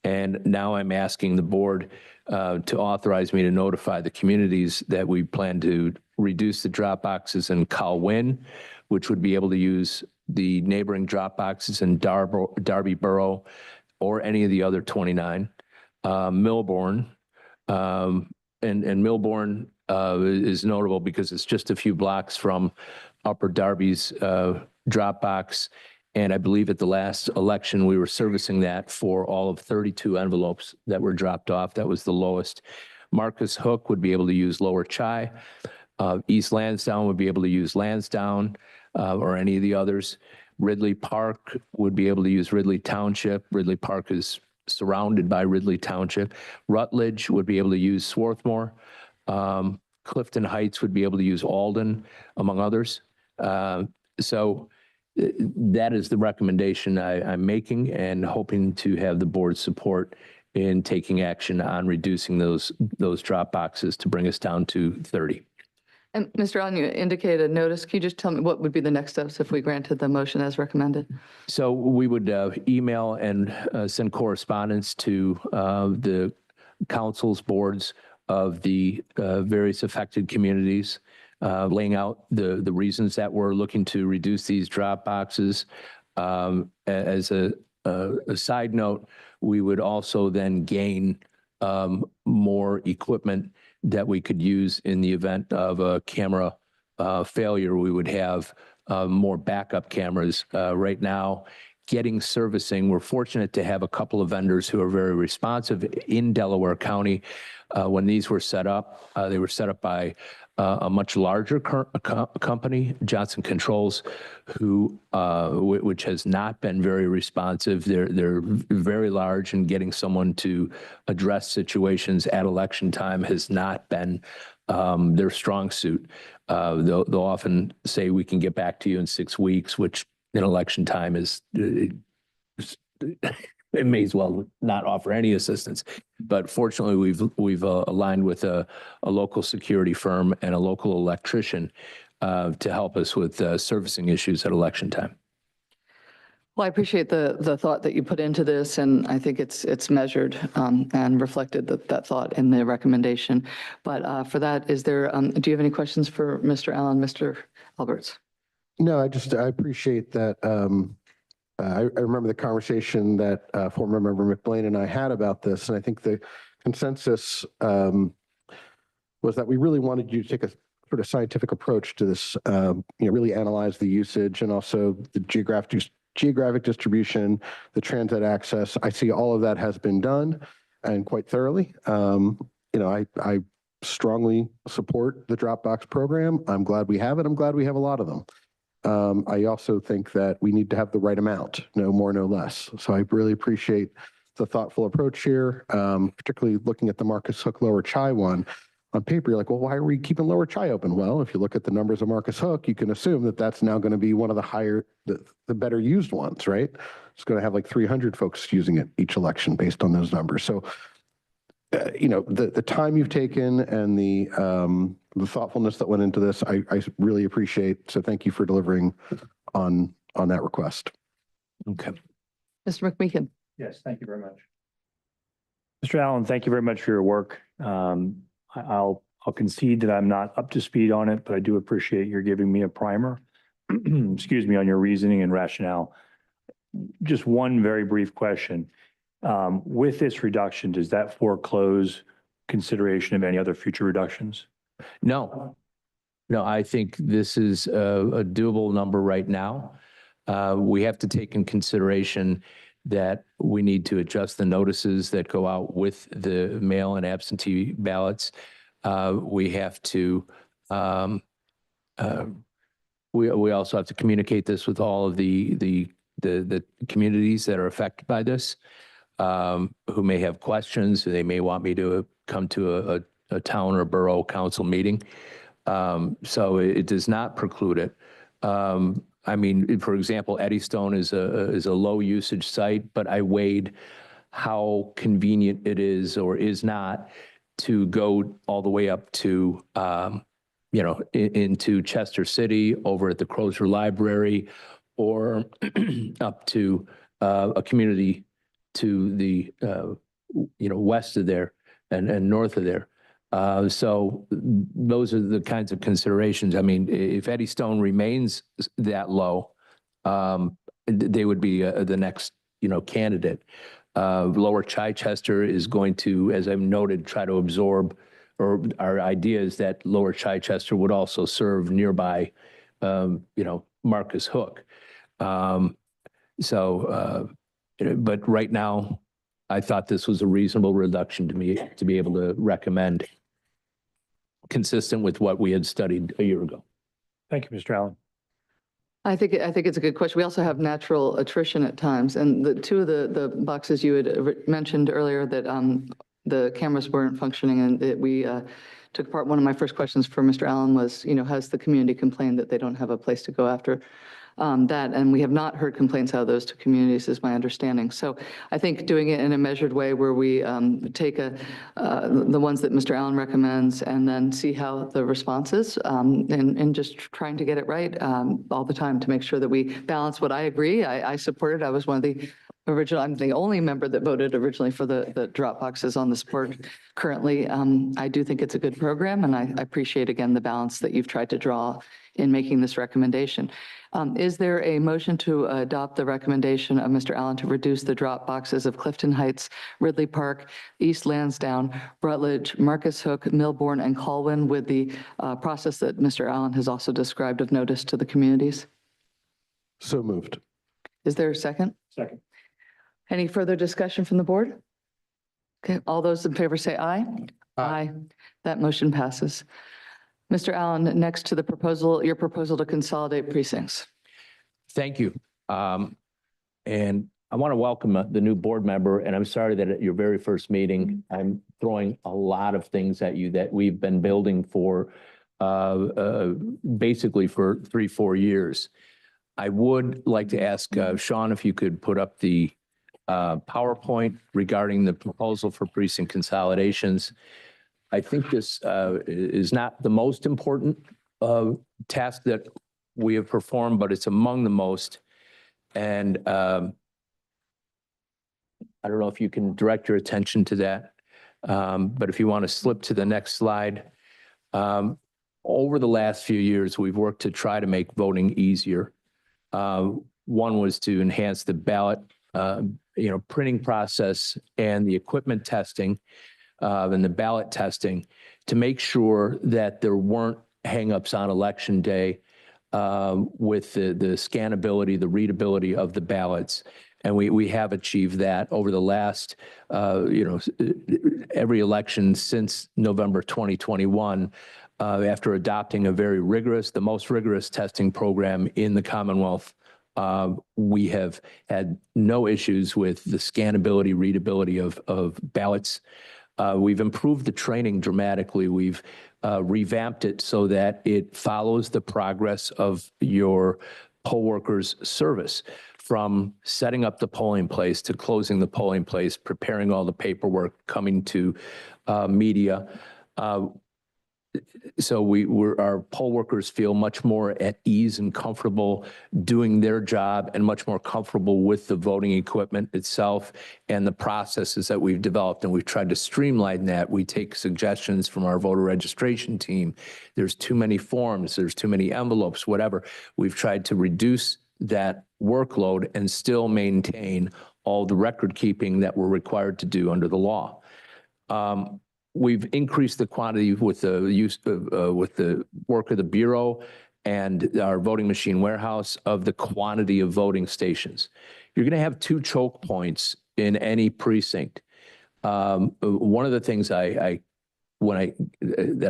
And now I'm asking the board to authorize me to notify the communities that we plan to reduce the drop boxes in Colwyn, which would be able to use the neighboring drop boxes in Darby Borough or any of the other 29. Milborn, and Milborn is notable because it's just a few blocks from Upper Darby's drop box. And I believe at the last election, we were servicing that for all of 32 envelopes that were dropped off. That was the lowest. Marcus Hook would be able to use Lower Chi. East Lansdowne would be able to use Lansdowne or any of the others. Ridley Park would be able to use Ridley Township. Ridley Park is surrounded by Ridley Township. Rutledge would be able to use Swarthmore. Clifton Heights would be able to use Alden, among others. So that is the recommendation I'm making and hoping to have the board's support in taking action on reducing those drop boxes to bring us down to 30. And Mr. Allen, you indicated notice. Can you just tell me what would be the next steps if we granted the motion as recommended? So we would email and send correspondence to the councils, boards of the various affected communities, laying out the reasons that we're looking to reduce these drop boxes. As a side note, we would also then gain more equipment that we could use in the event of a camera failure. We would have more backup cameras. Right now, getting servicing, we're fortunate to have a couple of vendors who are very responsive in Delaware County. When these were set up, they were set up by a much larger company, Johnson Controls, which has not been very responsive. They're very large, and getting someone to address situations at election time has not been their strong suit. They'll often say, we can get back to you in 6 weeks, which in election time is, it may as well not offer any assistance. But fortunately, we've aligned with a local security firm and a local electrician to help us with servicing issues at election time. Well, I appreciate the thought that you put into this, and I think it's measured and reflected that thought in the recommendation. But for that, do you have any questions for Mr. Allen, Mr. Alberts? No, I appreciate that. I remember the conversation that former member McBlain and I had about this, and I think the consensus was that we really wanted you to take a sort of scientific approach to this, really analyze the usage and also the geographic distribution, the transit access. I see all of that has been done and quite thoroughly. I strongly support the Dropbox program. I'm glad we have it. I'm glad we have a lot of them. I also think that we need to have the right amount, no more, no less. So I really appreciate the thoughtful approach here, particularly looking at the Marcus Hook Lower Chi one. On paper, you're like, well, why are we keeping Lower Chi open? Well, if you look at the numbers of Marcus Hook, you can assume that that's now going to be one of the higher, the better used ones, right? It's going to have like 300 folks using it each election based on those numbers. So, the time you've taken and the thoughtfulness that went into this, I really appreciate. So thank you for delivering on that request. Okay. Mr. McMeekin. Yes, thank you very much. Mr. Allen, thank you very much for your work. I'll concede that I'm not up to speed on it, but I do appreciate your giving me a primer, excuse me, on your reasoning and rationale. Just one very brief question. With this reduction, does that foreclose consideration of any other future reductions? No, I think this is a doable number right now. We have to take in consideration that we need to adjust the notices that go out with the mail and absentee ballots. We have to, we also have to communicate this with all of the communities that are affected by this, who may have questions. They may want me to come to a town or borough council meeting. So it does not preclude it. I mean, for example, Eddystone is a low usage site, but I weighed how convenient it is or is not to go all the way up to, into Chester City over at the Crozer Library, or up to a community to the, west of there and north of there. So those are the kinds of considerations. I mean, if Eddystone remains that low, they would be the next, candidate. Lower Chichester is going to, as I've noted, try to absorb, or our idea is that Lower Chichester would also serve nearby, Marcus Hook. But right now, I thought this was a reasonable reduction to me to be able to recommend, consistent with what we had studied a year ago. Thank you, Mr. Allen. I think it's a good question. We also have natural attrition at times, and the two of the boxes you had mentioned earlier that the cameras weren't functioning, and that we took apart. One of my first questions for Mr. Allen was, has the community complained that they don't have a place to go after that? And we have not heard complaints out of those two communities, is my understanding. So I think doing it in a measured way where we take the ones that Mr. Allen recommends and then see how the response is, and just trying to get it right all the time to make sure that we balance what I agree. I supported. I was one of the original, I'm the only member that voted originally for the drop boxes on this board. Currently, I do think it's a good program, and I appreciate again the balance that you've tried to draw in making this recommendation. Is there a motion to adopt the recommendation of Mr. Allen to reduce the drop boxes of Clifton Heights, Ridley Park, East Lansdowne, Rutledge, Marcus Hook, Millbourne, and Colwyn, with the process that Mr. Allen has also described of notice to the communities? So moved. Is there a second? Second. Any further discussion from the board? Okay, all those in favor say aye. Aye. That motion passes. Mr. Allen, next to the proposal, your proposal to consolidate precincts. Thank you. And I want to welcome the new board member, and I'm sorry that at your very first meeting, I'm throwing a lot of things at you that we've been building for basically for 3-4 years. I would like to ask Sean if you could put up the PowerPoint regarding the proposal for precinct consolidations. I think this is not the most important task that we have performed, but it's among the most. And I don't know if you can direct your attention to that, but if you want to slip to the next slide. over the last few years, we've worked to try to make voting easier. One was to enhance the ballot, printing process and the equipment testing and the ballot testing to make sure that there weren't hangups on election day with the scannability, the readability of the ballots. And we have achieved that over the last, every election since November 2021, after adopting a very rigorous, the most rigorous testing program in the Commonwealth. We have had no issues with the scannability, readability of ballots. We've improved the training dramatically. We've revamped it so that it follows the progress of your poll workers' service, from setting up the polling place to closing the polling place, preparing all the paperwork, coming to media. So our poll workers feel much more at ease and comfortable doing their job and much more comfortable with the voting equipment itself and the processes that we've developed. And we've tried to streamline that. We take suggestions from our voter registration team. There's too many forms, there's too many envelopes, whatever. We've tried to reduce that workload and still maintain all the record keeping that we're required to do under the law. We've increased the quantity with the use of, with the work of the Bureau and our voting machine warehouse of the quantity of voting stations. You're going to have 2 choke points in any precinct. One of the things that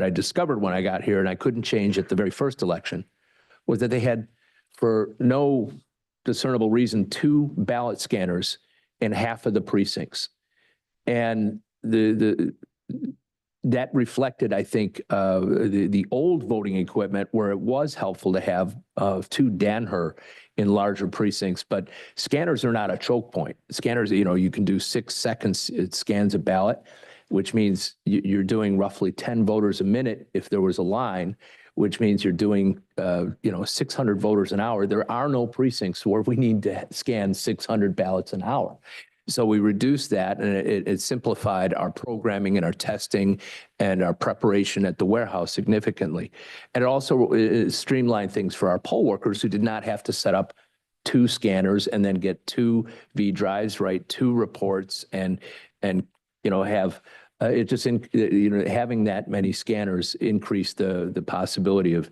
I discovered when I got here, and I couldn't change at the very first election, was that they had, for no discernible reason, 2 ballot scanners in half of the precincts. And that reflected, I think, the old voting equipment where it was helpful to have 2 Danaher in larger precincts, but scanners are not a choke point. Scanners, you can do 6 seconds, it scans a ballot, which means you're doing roughly 10 voters a minute if there was a line, which means you're doing, 600 voters an hour. There are no precincts where we need to scan 600 ballots an hour. So we reduced that, and it simplified our programming and our testing and our preparation at the warehouse significantly. And it also streamlined things for our poll workers who did not have to set up 2 scanners and then get 2 V drives, write 2 reports, and have it just having that many scanners increased the possibility of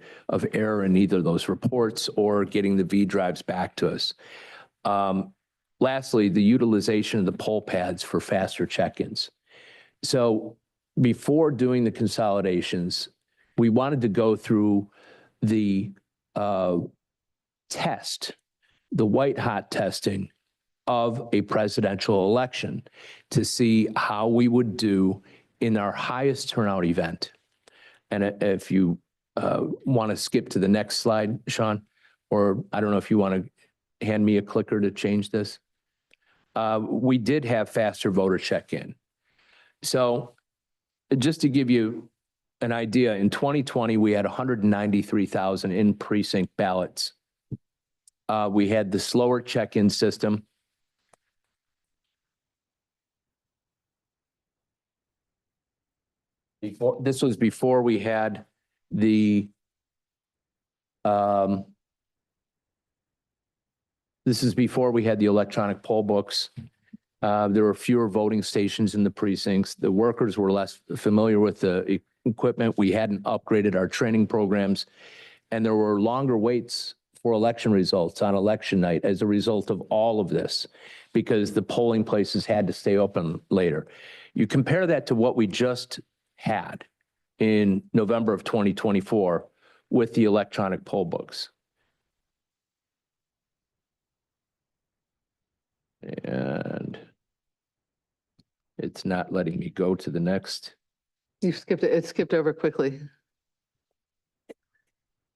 error in either those reports or getting the V drives back to us. Lastly, the utilization of the poll pads for faster check-ins. So before doing the consolidations, we wanted to go through the test, the white hot testing of a presidential election to see how we would do in our highest turnout event. And if you want to skip to the next slide, Sean, or I don't know if you want to hand me a clicker to change this. We did have faster voter check-in. So just to give you an idea, in 2020, we had 193,000 in precinct ballots. We had the slower check-in system. This was before we had the this is before we had the electronic poll books. There were fewer voting stations in the precincts. The workers were less familiar with the equipment. We hadn't upgraded our training programs, and there were longer waits for election results on election night as a result of all of this, because the polling places had to stay open later. You compare that to what we just had in November of 2024 with the electronic poll books. And it's not letting me go to the next. You skipped it. It skipped over quickly.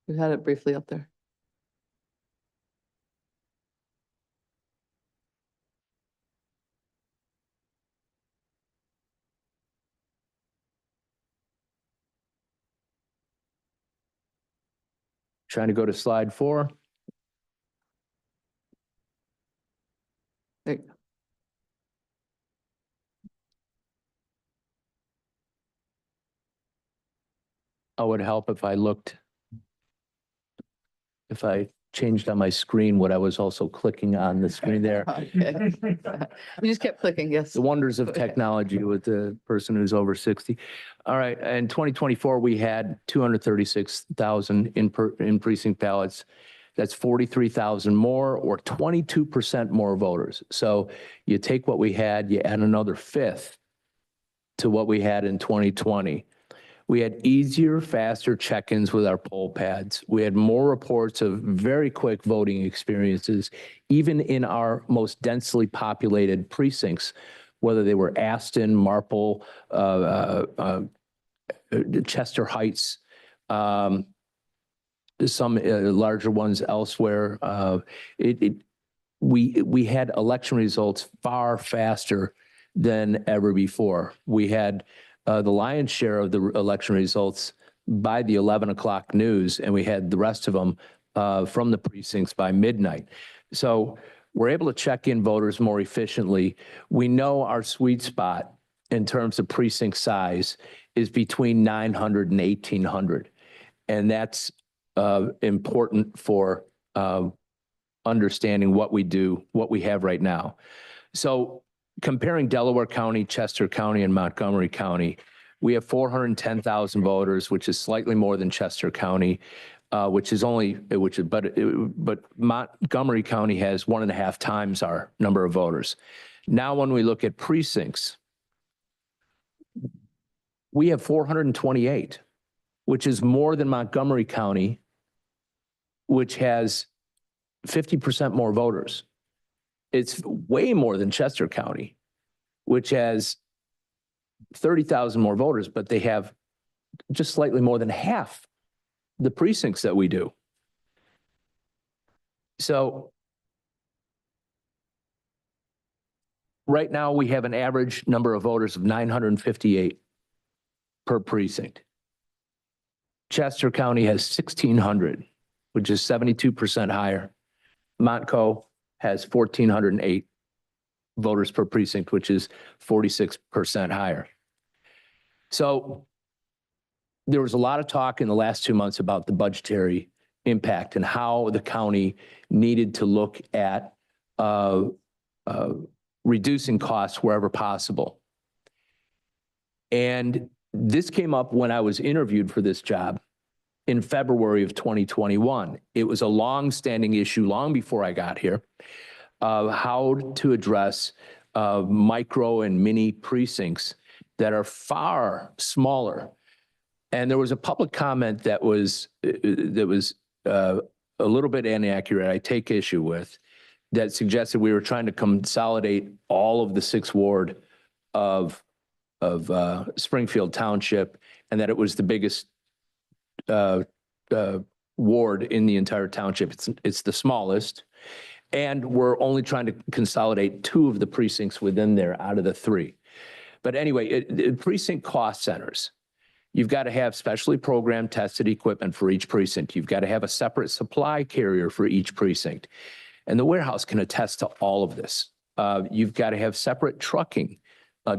We had it briefly up there. Trying to go to slide 4. There you go. would help if I looked, if I changed on my screen what I was also clicking on the screen there. Okay. We just kept clicking, yes. The wonders of Okay. technology with the person who's over 60. All right, in 2024, we had 236,000 in precinct ballots. That's 43,000 more, or 22% more voters. So you take what we had, you add another fifth to what we had in 2020. We had easier, faster check-ins with our poll pads. We had more reports of very quick voting experiences, even in our most densely populated precincts, whether they were Aston, Marple, Chester Heights, some larger ones elsewhere. We had election results far faster than ever before. We had the lion's share of the election results by the 11 o'clock news, and we had the rest of them from the precincts by midnight. So we're able to check in voters more efficiently. We know our sweet spot in terms of precinct size is between 900 and 1,800. And that's important for understanding what we do, what we have right now. So comparing Delaware County, Chester County, and Montgomery County, we have 410,000 voters, which is slightly more than Chester County, but Montgomery County has 1.5 times our number of voters. Now, when we look at precincts, we have 428, which is more than Montgomery County, which has 50% more voters. It's way more than Chester County, which has 30,000 more voters, but they have just slightly more than half the precincts that we do. So right now we have an average number of voters of 958 per precinct. Chester County has 1,600, which is 72% higher. Montco has 1,408 voters per precinct, which is 46% higher. So there was a lot of talk in the last 2 months about the budgetary impact and how the county needed to look at reducing costs wherever possible. And this came up when I was interviewed for this job in February of 2021. It was a long-standing issue long before I got here, how to address micro and mini precincts that are far smaller. And there was a public comment that was a little bit inaccurate, I take issue with, that suggested we were trying to consolidate all of the 6th Ward of Springfield Township, and that it was the biggest ward in the entire township. It's the smallest, and we're only trying to consolidate 2 of the precincts within there out of the 3. But anyway, precinct cost centers. You've got to have specially programmed tested equipment for each precinct. You've got to have a separate supply carrier for each precinct. And the warehouse can attest to all of this. You've got to have separate trucking,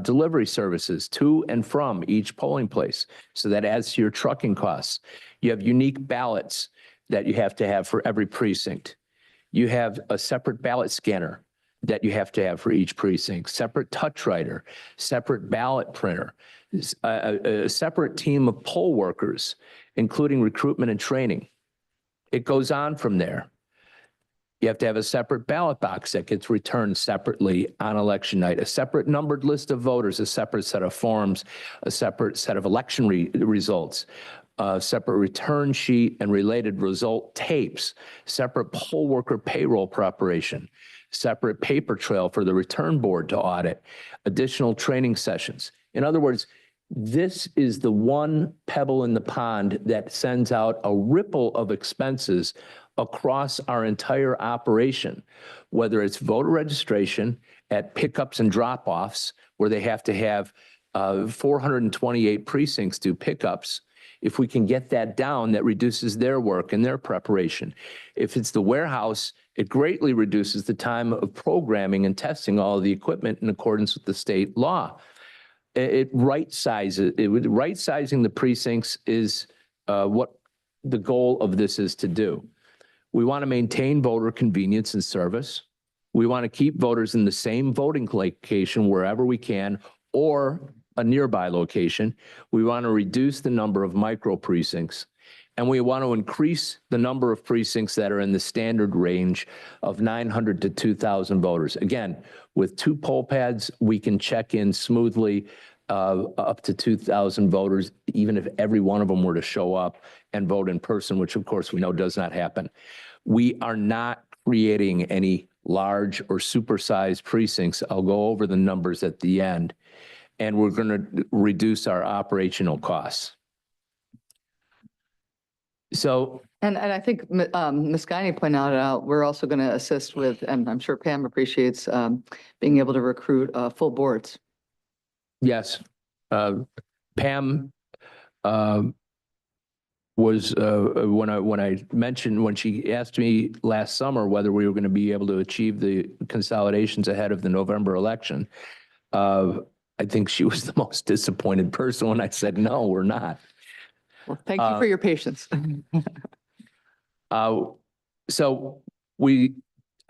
delivery services to and from each polling place. So that adds to your trucking costs. You have unique ballots that you have to have for every precinct. You have a separate ballot scanner that you have to have for each precinct, separate touch writer, separate ballot printer, a separate team of poll workers, including recruitment and training. It goes on from there. You have to have a separate ballot box that gets returned separately on election night, a separate numbered list of voters, a separate set of forms, a separate set of election results, a separate return sheet and related result tapes, separate poll worker payroll preparation, separate paper trail for the return board to audit, additional training sessions. In other words, this is the one pebble in the pond that sends out a ripple of expenses across our entire operation, whether it's voter registration at pickups and drop-offs, where they have to have 428 precincts do pickups. If we can get that down, that reduces their work and their preparation. If it's the warehouse, it greatly reduces the time of programming and testing all of the equipment in accordance with the state law. Right-sizing the precincts is what the goal of this is to do. We want to maintain voter convenience and service. We want to keep voters in the same voting location wherever we can, or a nearby location. We want to reduce the number of micro precincts, and we want to increase the number of precincts that are in the standard range of 900 to 2,000 voters. Again, with 2 poll pads, we can check in smoothly up to 2,000 voters, even if every one of them were to show up and vote in person, which of course we know does not happen. We are not creating any large or supersized precincts. I'll go over the numbers at the end, and we're going to reduce our operational costs. So, and I think Ms. Guiney pointed out, we're also going to assist with, and I'm sure Pam appreciates being able to recruit full boards. yes, Pam was when I mentioned, when she asked me last summer whether we were going to be able to achieve the consolidations ahead of the November election, I think she was the most disappointed person when I said, no, we're not. Well, thank you for your patience. So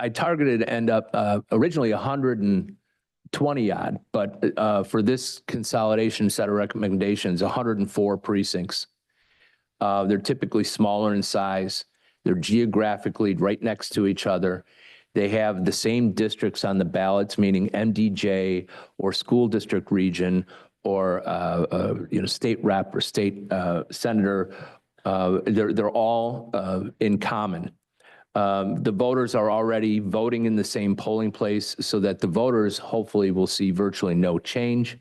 I targeted to end up originally 120 odd, but for this consolidation set of recommendations, 104 precincts. They're typically smaller in size. They're geographically right next to each other. They have the same districts on the ballots, meaning MDJ or school district region or state rep or state senator. They're all in common. The voters are already voting in the same polling place, so that the voters hopefully will see virtually no change.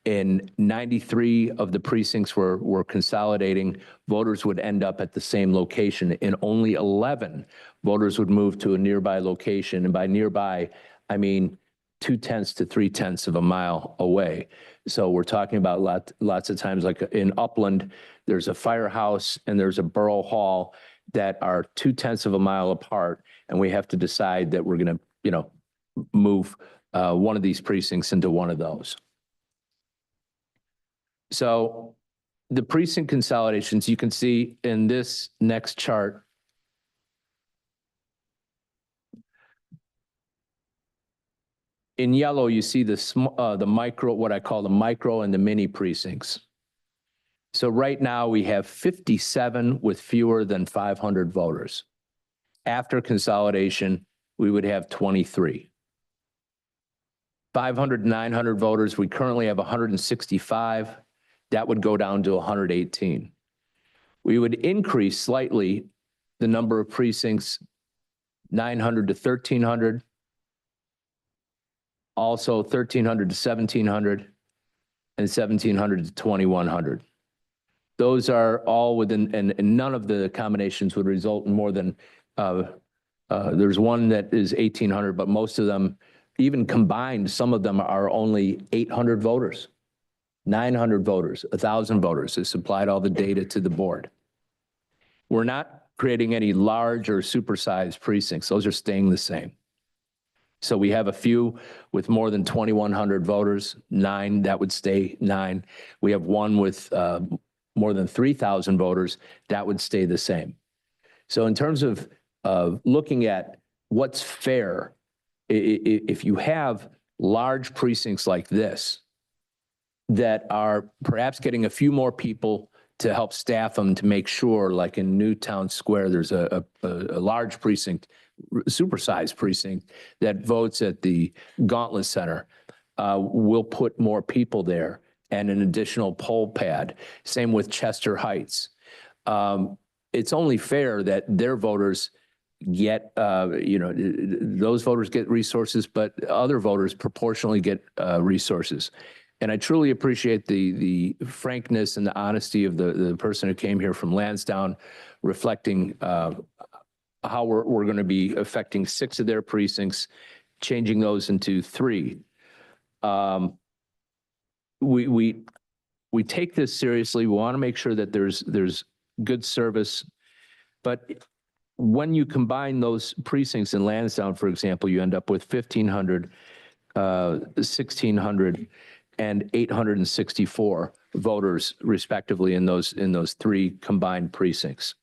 In 93 of the precincts we're consolidating, voters would end up at the same location. In only 11, voters would move to a nearby location. And by nearby, I mean 2/10 to 3/10 of a mile away. So we're talking about lots of times, like in Upland, there's a firehouse and there's a borough hall that are 2/10 of a mile apart. And we have to decide that we're going to, move one of these precincts into one of those. So the precinct consolidations, you can see in this next chart. In yellow, you see the micro, what I call the micro and the mini precincts. So right now we have 57 with fewer than 500 voters. After consolidation, we would have 23. 500, 900 voters, we currently have 165. That would go down to 118. We would increase slightly the number of precincts, 900 to 1,300. Also 1,300 to 1,700 and 1,700 to 2,100. Those are all within, and none of the combinations would result in more than, there's one that is 1,800, but most of them, even combined, some of them are only 800 voters, 900 voters, 1,000 voters. They supplied all the data to the board. We're not creating any large or supersized precincts. Those are staying the same. So we have a few with more than 2,100 voters, 9, that would stay 9. We have one with more than 3,000 voters, that would stay the same. So in terms of looking at what's fair, if you have large precincts like this that are perhaps getting a few more people to help staff them to make sure, like in Newtown Square, there's a large precinct, supersized precinct that votes at the Gauntlet Center. We'll put more people there and an additional poll pad. Same with Chester Heights. It's only fair that their voters get, those voters get resources, but other voters proportionally get resources. And I truly appreciate the frankness and the honesty of the person who came here from Lansdowne, reflecting how we're going to be affecting 6 of their precincts, changing those into 3. We take this seriously. We want to make sure that there's good service, but when you combine those precincts in Lansdowne, for example, you end up with 1,500, 1,600, and 864 voters respectively in those three combined precincts.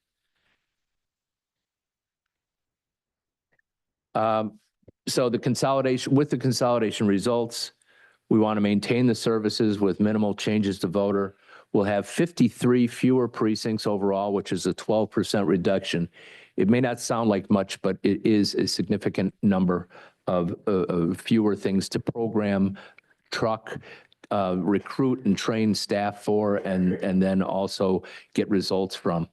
So the consolidation results, we want to maintain the services with minimal changes to voter. We'll have 53 fewer precincts overall, which is a 12% reduction. It may not sound like much, but it is a significant number of fewer things to program, truck, recruit and train staff for, and then also get results from.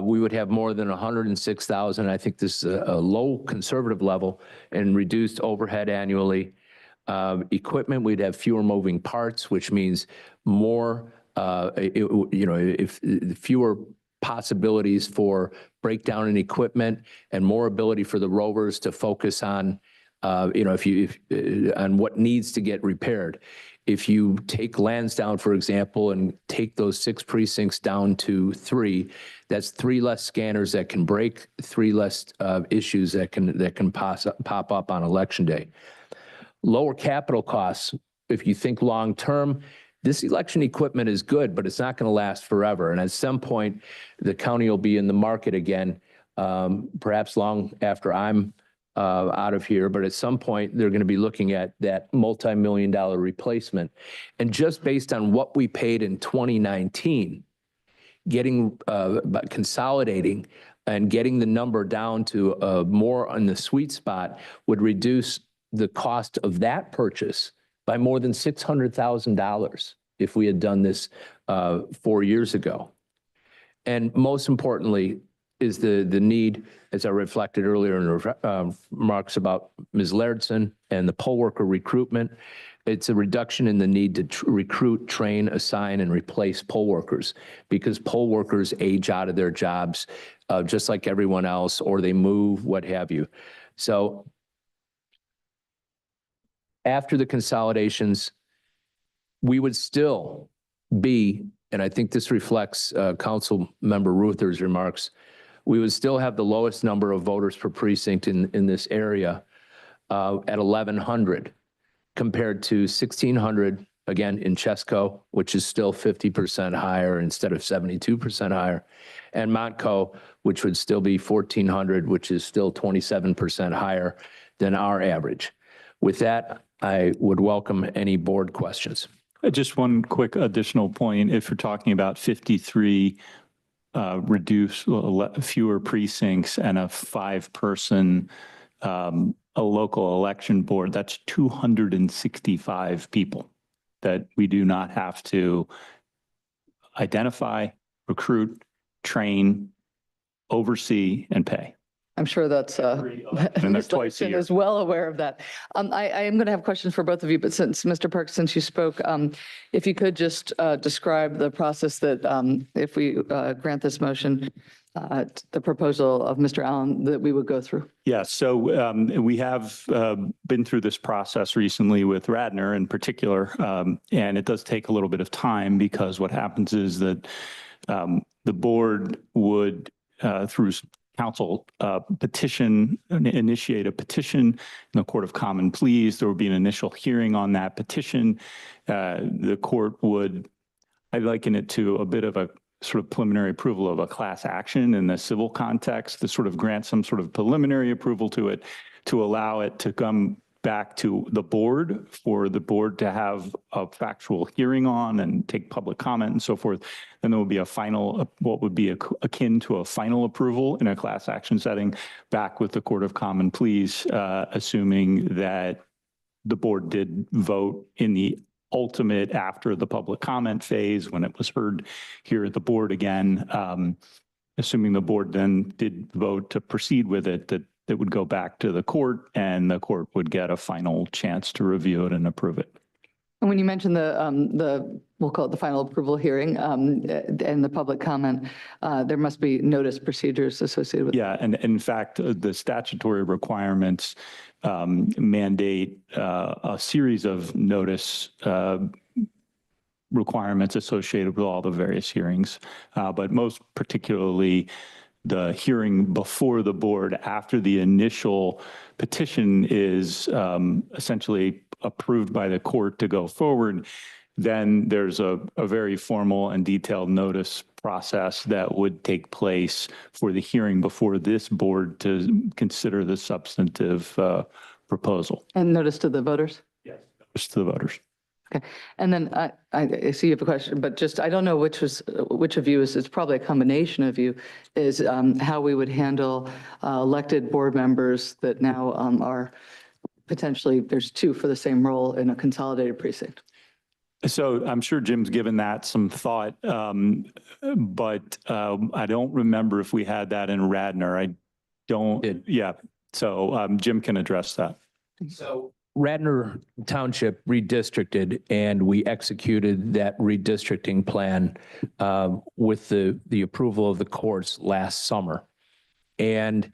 We would have more than 106,000. I think this is a low conservative level, and reduced overhead annually. Equipment, we'd have fewer moving parts, which means more, fewer possibilities for breakdown in equipment and more ability for the rovers to focus on, on what needs to get repaired. If you take Lansdowne, for example, and take those 6 precincts down to 3, that's 3 less scanners that can break, 3 less issues that can pop up on election day. Lower capital costs. If you think long term, this election equipment is good, but it's not going to last forever. And at some point, the county will be in the market again, perhaps long after I'm out of here, but at some point they're going to be looking at that multi-million-dollar replacement. And just based on what we paid in 2019, consolidating and getting the number down to more on the sweet spot would reduce the cost of that purchase by more than $600,000 if we had done this 4 years ago. And most importantly, is the need, as I reflected earlier in the remarks about Ms. Lairdson and the poll worker recruitment. It's a reduction in the need to recruit, train, assign, and replace poll workers, because poll workers age out of their jobs just like everyone else, or they move, what have you. So after the consolidations, we would still be, and I think this reflects Council Member Ruther's remarks, we would still have the lowest number of voters per precinct in this area at 1,100 compared to 1,600, again, in Chesco, which is still 50% higher instead of 72% higher, and Montco, which would still be 1,400, which is still 27% higher than our average. With that, I would welcome any board questions. Just one quick additional point. If you're talking about 53 fewer precincts and a 5-person a local election board, that's 265 people that we do not have to identify, recruit, train, oversee, and pay. I'm sure that's, And that's twice a year. is well aware of that. I am going to have questions for both of you, but since Mr. Perks, since you spoke, if you could just describe the process that if we grant this motion, the proposal of Mr. Allen that we would go through. Yeah, so we have been through this process recently with Radnor in particular, and it does take a little bit of time because what happens is that the board would, through council initiate a petition in the Court of Common Pleas. There would be an initial hearing on that petition. The court would, I liken it to a bit of a sort of preliminary approval of a class action in the civil context to sort of grant some sort of preliminary approval to it, to allow it to come back to the board for the board to have a factual hearing on and take public comment and so forth. Then there will be a final, what would be akin to a final approval in a class action setting back with the Court of Common Pleas, assuming that the board did vote in the ultimate after the public comment phase when it was heard here at the board again, assuming the board then did vote to proceed with it, that it would go back to the court and the court would get a final chance to review it and approve it. And when you mentioned we'll call it the final approval hearing and the public comment, there must be notice procedures associated with. Yeah, and in fact, the statutory requirements mandate a series of notice requirements associated with all the various hearings, but most particularly the hearing before the board after the initial petition is essentially approved by the court to go forward. then there's a very formal and detailed notice process that would take place for the hearing before this board to consider the substantive proposal. And notice to the voters? Yes. Notice to the voters. Okay. And then I see you have a question, but just, I don't know which of you is, it's probably a combination of you, is how we would handle elected board members that now are potentially, there's two for the same role in a consolidated precinct. So I'm sure Jim's given that some thought, but I don't remember if we had that in Radnor. I don't, yeah. So Jim can address that. So Radnor Township redistricted, and we executed that redistricting plan with the approval of the courts last summer. And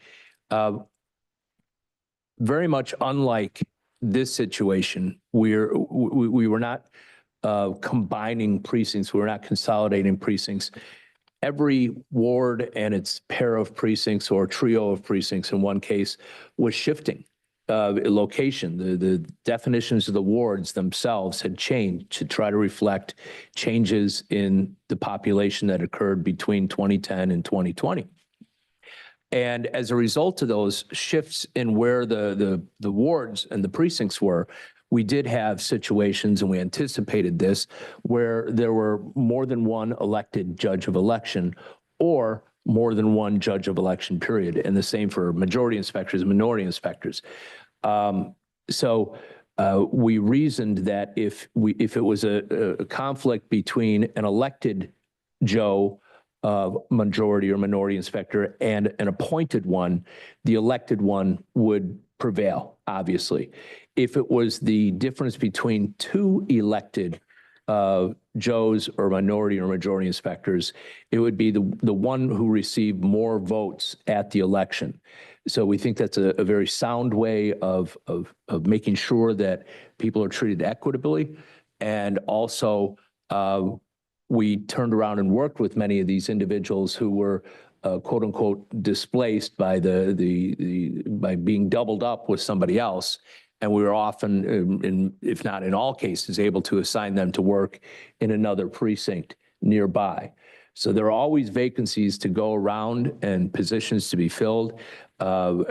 very much unlike this situation, we were not combining precincts. We were not consolidating precincts. Every ward and its pair of precincts or trio of precincts in one case was shifting location. The definitions of the wards themselves had changed to try to reflect changes in the population that occurred between 2010 and 2020. And as a result of those shifts in where the wards and the precincts were, we did have situations, and we anticipated this, where there were more than one elected judge of election or more than one judge of election, period. And the same for majority inspectors and minority inspectors. So we reasoned that if it was a conflict between an elected Joe majority or minority inspector and an appointed one, the elected one would prevail, obviously. If it was the difference between two elected Joes or minority or majority inspectors, it would be the one who received more votes at the election. So we think that's a very sound way of making sure that people are treated equitably. And also, we turned around and worked with many of these individuals who were quote unquote displaced by by being doubled up with somebody else. And we were often, if not in all cases, able to assign them to work in another precinct nearby. So there are always vacancies to go around and positions to be filled. We're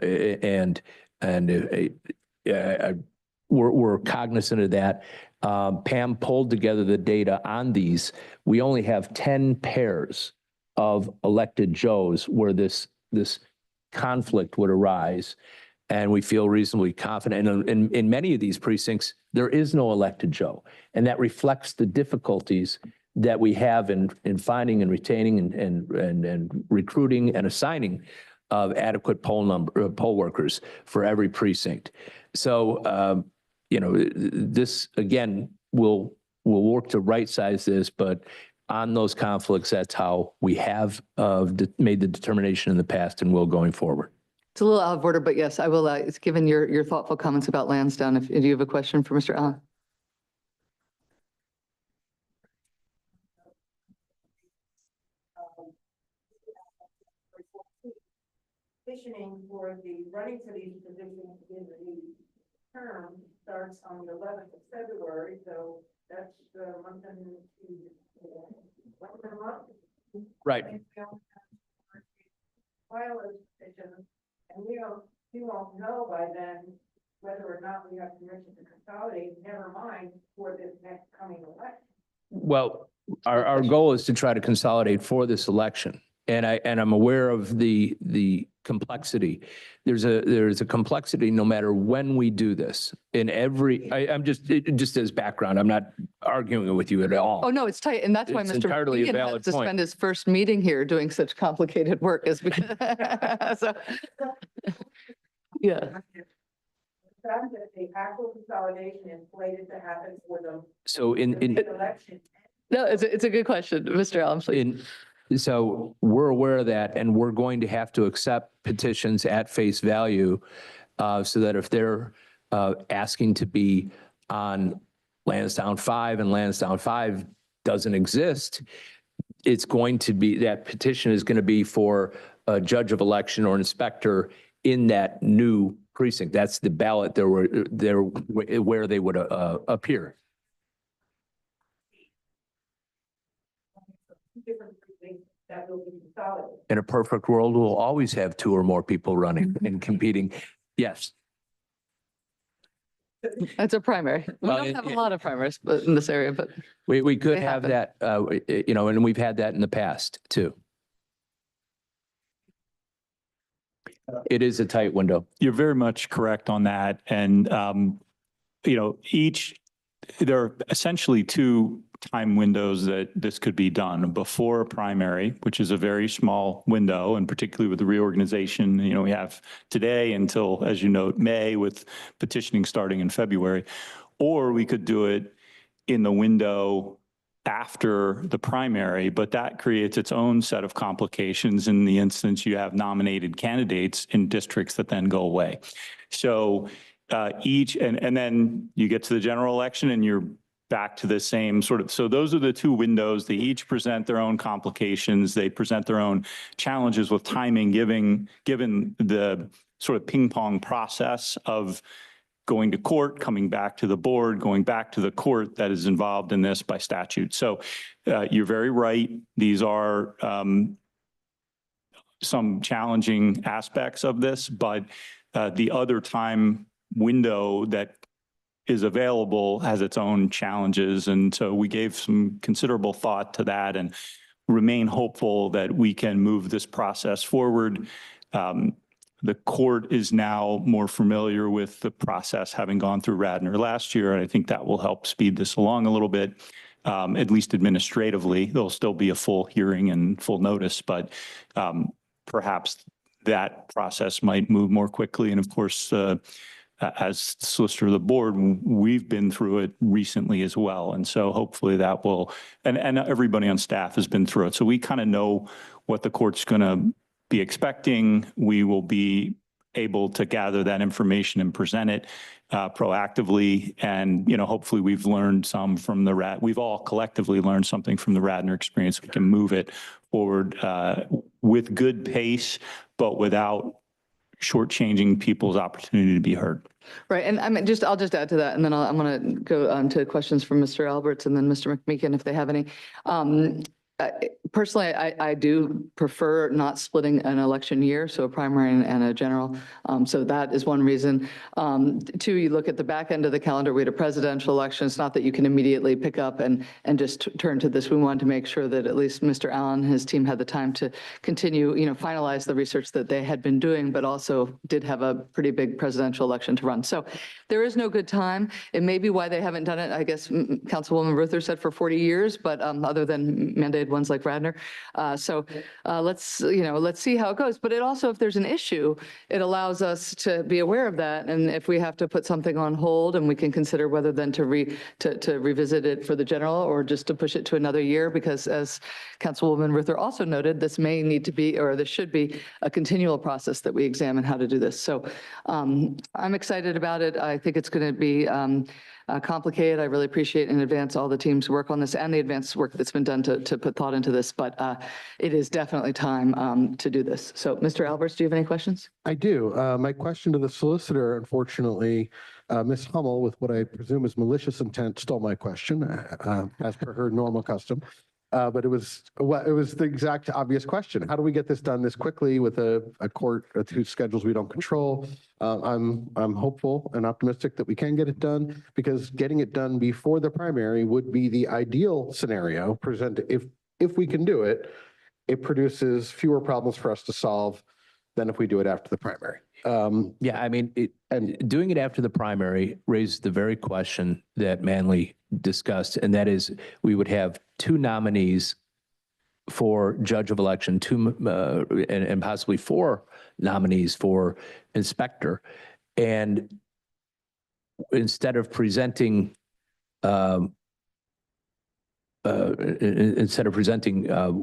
cognizant of that. Pam pulled together the data on these. We only have 10 pairs of elected Joes where this conflict would arise. And we feel reasonably confident. And in many of these precincts, there is no elected Joe. And that reflects the difficulties that we have in finding and retaining and recruiting and assigning of adequate poll workers for every precinct. So, this, again, we'll work to right size this, but on those conflicts, that's how we have made the determination in the past and will going forward. It's a little out of order, but yes, I will, it's given your thoughtful comments about Lansdowne. If you have a question for Mr. Allen. Petitioning for the running for these positions in the term starts on the 11th of February, so that's the month and a month. Right. File a petition, and we won't know by then whether or not we have permission to consolidate, never mind for this next coming election. Well, our goal is to try to consolidate for this election. And I'm aware of the complexity. There's a complexity no matter when we do this. In every, I'm just as background, I'm not arguing with you at all. Oh, no, it's tight. And that's why It's Mr. entirely a McMeekin had valid to point. spend his first meeting here doing such complicated work is because, so, yeah. The fact that the actual consolidation is slated to happen for the So in election. No, it's a good question, Mr. Allen, please. So we're aware of that, and we're going to have to accept petitions at face value so that if they're asking to be on Lansdowne 5 and Lansdowne 5 doesn't exist, it's going to be, that petition is going to be for a judge of election or inspector in that new precinct. That's the ballot where they would appear. In a perfect world, we'll always have two or more people running and competing. Yes. It's a primary. We Well, don't have a lot of primaries but in this area, but We could They have happen. that, and we've had that in the past too. It is a tight window. You're very much correct on that. And, there are essentially two time windows that this could be done: before a primary, which is a very small window, and particularly with the reorganization, we have today until, as you note, May, with petitioning starting in February, or we could do it in the window after the primary, but that creates its own set of complications in the instance you have nominated candidates in districts that then go away. So and then you get to the general election and you're back to the same sort of, so those are the two windows. They each present their own complications. They present their own challenges with timing, given the sort of ping pong process of going to court, coming back to the board, going back to the court that is involved in this by statute. So you're very right. These are some challenging aspects of this, but the other time window that is available has its own challenges. And so we gave some considerable thought to that and remain hopeful that we can move this process forward. The court is now more familiar with the process, having gone through Radnor last year, and I think that will help speed this along a little bit, at least administratively. There'll still be a full hearing and full notice, but perhaps that process might move more quickly. And of course, as solicitor of the board, we've been through it recently as well. And so hopefully that will, and everybody on staff has been through it. So we kind of know what the court's going to be expecting. We will be able to gather that information and present it proactively. And, hopefully we've learned some from we've all collectively learned something from the Radnor experience. We can move it forward with good pace, but without shortchanging people's opportunity to be heard. right. And I'll just add to that. And then I'm going to go on to questions from Mr. Alberts and then Mr. McMeekin, if they have any. Personally, I do prefer not splitting an election year, so a primary and a general. So that is one reason. Two, you look at the back end of the calendar, we had a presidential election. It's not that you can immediately pick up and just turn to this. We wanted to make sure that at least Mr. Allen and his team had the time to continue, finalize the research that they had been doing, but also did have a pretty big presidential election to run. So there is no good time. It may be why they haven't done it, I guess Councilwoman Ruther said, for 40 years, but other than mandated ones like Radnor. So let's see how it goes. But it also, if there's an issue, it allows us to be aware of that. And if we have to put something on hold, and we can consider whether then to revisit it for the general or just to push it to another year, because as Councilwoman Ruther also noted, this may need to be, or this should be, a continual process that we examine how to do this. So I'm excited about it. I think it's going to be complicated. I really appreciate in advance all the team's work on this and the advanced work that's been done to put thought into this, but it is definitely time to do this. So Mr. Alberts, do you have any questions? I do. My question to the solicitor, unfortunately, Ms. Hummel, with what I presume is malicious intent, stole my question, as per her normal custom. But it was the exact obvious question. How do we get this done this quickly with a court whose schedules we don't control? I'm hopeful and optimistic that we can get it done, because getting it done before the primary would be the ideal scenario. If we can do it, it produces fewer problems for us to solve than if we do it after the primary. Yeah, I mean, doing it after the primary raised the very question that Manley discussed, and that is we would have two nominees for judge of election, and possibly four nominees for inspector. And instead of presenting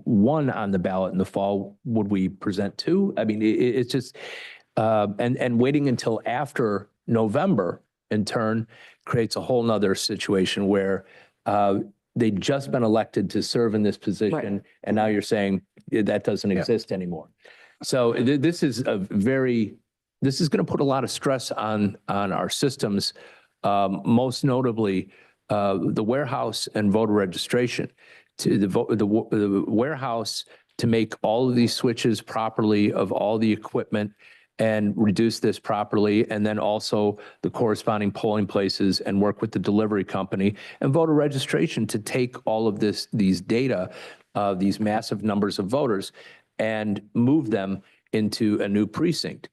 one on the ballot in the fall, would we present two? I mean, it's just, and waiting until after November in turn creates a whole nother situation where they've just been elected to serve in this position. Right. And now you're saying that doesn't exist anymore. So this is going to put a lot of stress on our systems, most notably the warehouse and voter registration. to the warehouse to make all of these switches properly of all the equipment and reduce this properly, and then also the corresponding polling places and work with the delivery company and voter registration to take all of these data, these massive numbers of voters, and move them into a new precinct.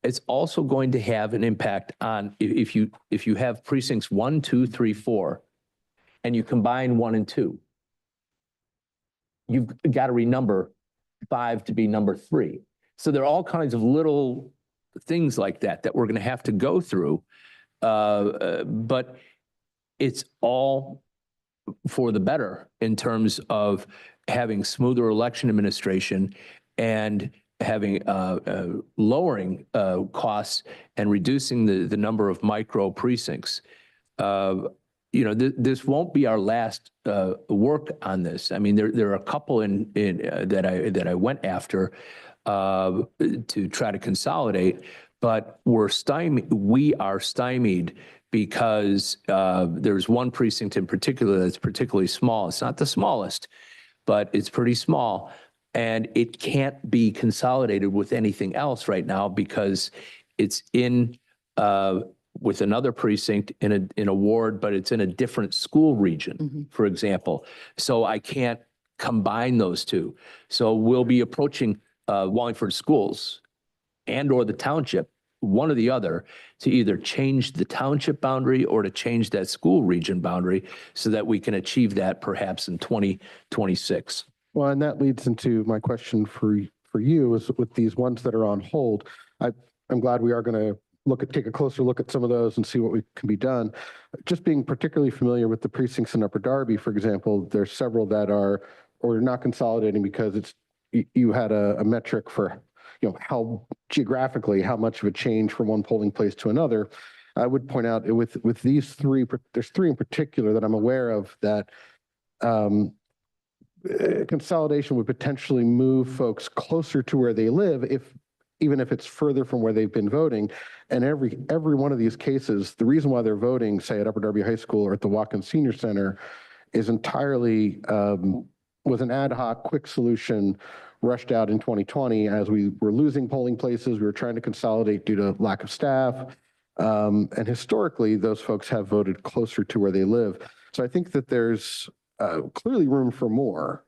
It's also going to have an impact on if you have precincts 1, 2, 3, 4, and you combine 1 and 2, you've got to renumber 5 to be number 3. So there are all kinds of little things like that we're going to have to go through. But it's all for the better in terms of having smoother election administration and having lowering costs and reducing the number of micro precincts. This won't be our last work on this. I mean, there are a couple that I went after to try to consolidate, but we are stymied because there's one precinct in particular that's particularly small. It's not the smallest, but it's pretty small, and it can't be consolidated with anything else right now because it's in with another precinct in a ward, but it's in a different school region, for example. So I can't combine those two. So we'll be approaching Wallingford schools and or the township, one or the other, to either change the township boundary or to change that school region boundary so that we can achieve that perhaps in 2026. Well, and that leads into my question for you is with these ones that are on hold. I'm glad we are going to take a closer look at some of those and see what can be done. Just being particularly familiar with the precincts in Upper Darby, for example, there's several that are not consolidating because you had a metric for how geographically how much of a change from one polling place to another. I would point out with these three, there's 3 in particular that I'm aware of that consolidation would potentially move folks closer to where they live even if it's further from where they've been voting. And every one of these cases, the reason why they're voting, say at Upper Darby High School or at the Watkins Senior Center, is entirely was an ad hoc quick solution rushed out in 2020 as we were losing polling places. We were trying to consolidate due to lack of staff. And historically, those folks have voted closer to where they live. So I think that there's clearly room for more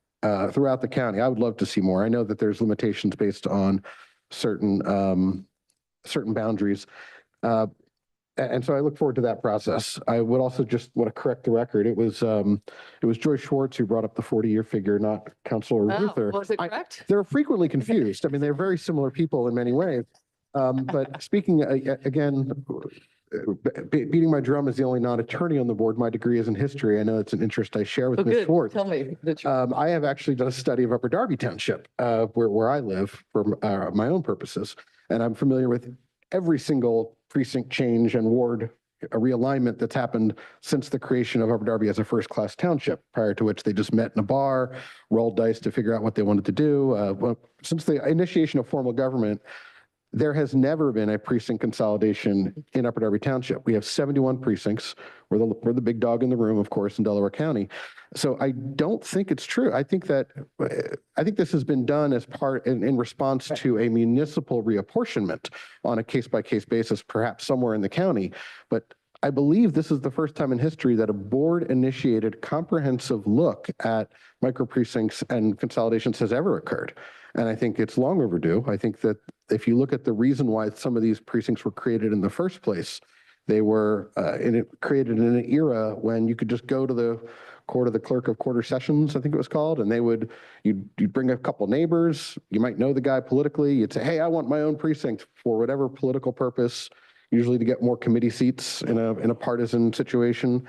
throughout the county. I would love to see more. I know that there's limitations based on certain boundaries. And so I look forward to that process. I would also just want to correct the record. It was Joyce Schwartz who brought up the 40-year figure, not Councilor Ruther. Was it correct? They're frequently confused. I mean, they're very similar people in many ways. But speaking again, beating my drum as the only non-attorney on the board, my degree is in history. I know it's an interest I share with Ms. Schwartz. Tell me the truth. I have actually done a study of Upper Darby Township, where I live for my own purposes. And I'm familiar with every single precinct change and ward realignment that's happened since the creation of Upper Darby as a first-class township, prior to which they just met in a bar, rolled dice to figure out what they wanted to do. Since the initiation of formal government, there has never been a precinct consolidation in Upper Darby Township. We have 71 precincts. We're the big dog in the room, of course, in Delaware County. So I don't think it's true. I think this has been done as in response to a municipal reapportionment on a case-by-case basis, perhaps somewhere in the county. But I believe this is the first time in history that a board-initiated comprehensive look at micro precincts and consolidations has ever occurred. And I think it's long overdue. I think that if you look at the reason why some of these precincts were created in the first place, they were created in an era when you could just go to the court of the clerk of quarter sessions, I think it was called, and you'd bring a couple neighbors. You might know the guy politically. You'd say, hey, I want my own precinct for whatever political purpose, usually to get more committee seats in a partisan situation.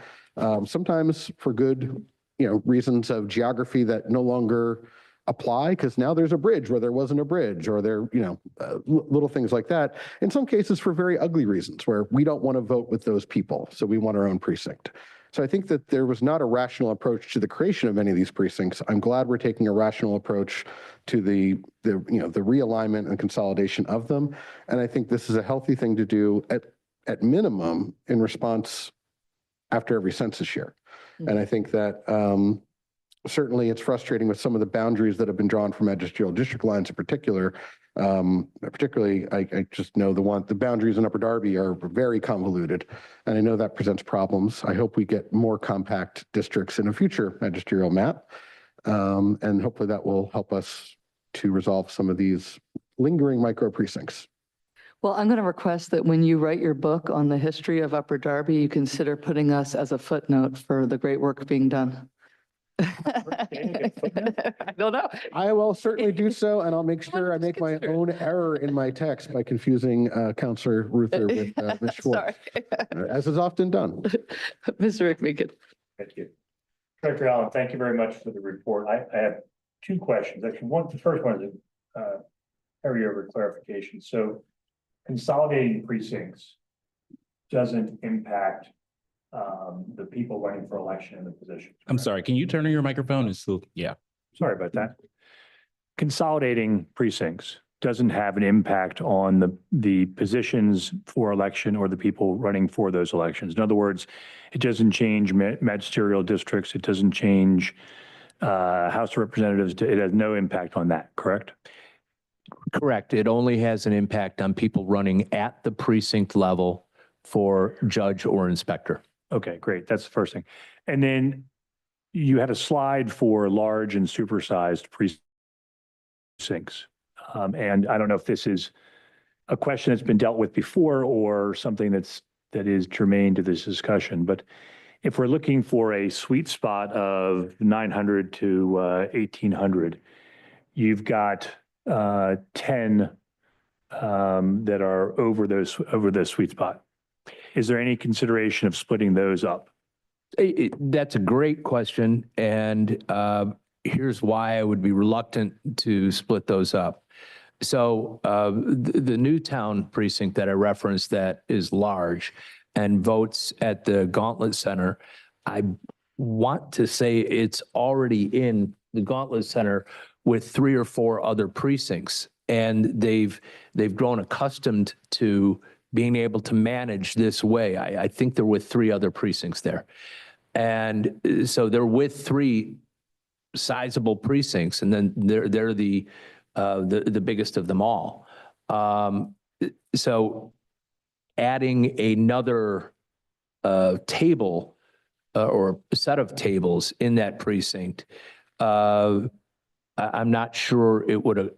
Sometimes for good, reasons of geography that no longer apply, because now there's a bridge where there wasn't a bridge, or little things like that. In some cases for very ugly reasons, where we don't want to vote with those people, so we want our own precinct. So I think that there was not a rational approach to the creation of any of these precincts. I'm glad we're taking a rational approach to the realignment and consolidation of them. And I think this is a healthy thing to do at minimum in response after every census year. And I think that certainly it's frustrating with some of the boundaries that have been drawn from magisterial district lines in particular. Particularly, I just know the boundaries in Upper Darby are very convoluted, and I know that presents problems. I hope we get more compact districts in a future magisterial map. And hopefully that will help us to resolve some of these lingering micro precincts. Well, I'm going to request that when you write your book on the history of Upper Darby, you consider putting us as a footnote for the great work being done. I don't know. I will certainly do so, and I'll make sure I make my own error in my text by confusing Counselor Ruther with Ms. Schwartz, as is often done. Mr. McMeekin. Thank you. Director Allen, thank you very much for the report. I have two questions. Actually, the first one is a carryover clarification. So consolidating precincts doesn't impact the people running for election in the position. I'm sorry, can you turn on your microphone? It's still, yeah. Sorry about that. Consolidating precincts doesn't have an impact on the positions for election or the people running for those elections. In other words, it doesn't change magisterial districts. It doesn't change House of Representatives. It has no impact on that, correct? Correct. It only has an impact on people running at the precinct level for judge or inspector. Okay, great. That's the first thing. And then you had a slide for large and supersized precincts. And I don't know if this is a question that's been dealt with before or something that is germane to this discussion. But if we're looking for a sweet spot of 900 to 1800, you've got 10 that are over those sweet spot. Is there any consideration of splitting those up? That's a great question. And here's why I would be reluctant to split those up. So the Newtown precinct that I referenced that is large and votes at the Gauntlet Center, I want to say it's already in the Gauntlet Center with 3 or 4 other precincts. And they've grown accustomed to being able to manage this way. I think they're with 3 other precincts there. And so they're with 3 sizable precincts, and then they're the biggest of them all. So adding another table or a set of tables in that precinct, I'm not sure it would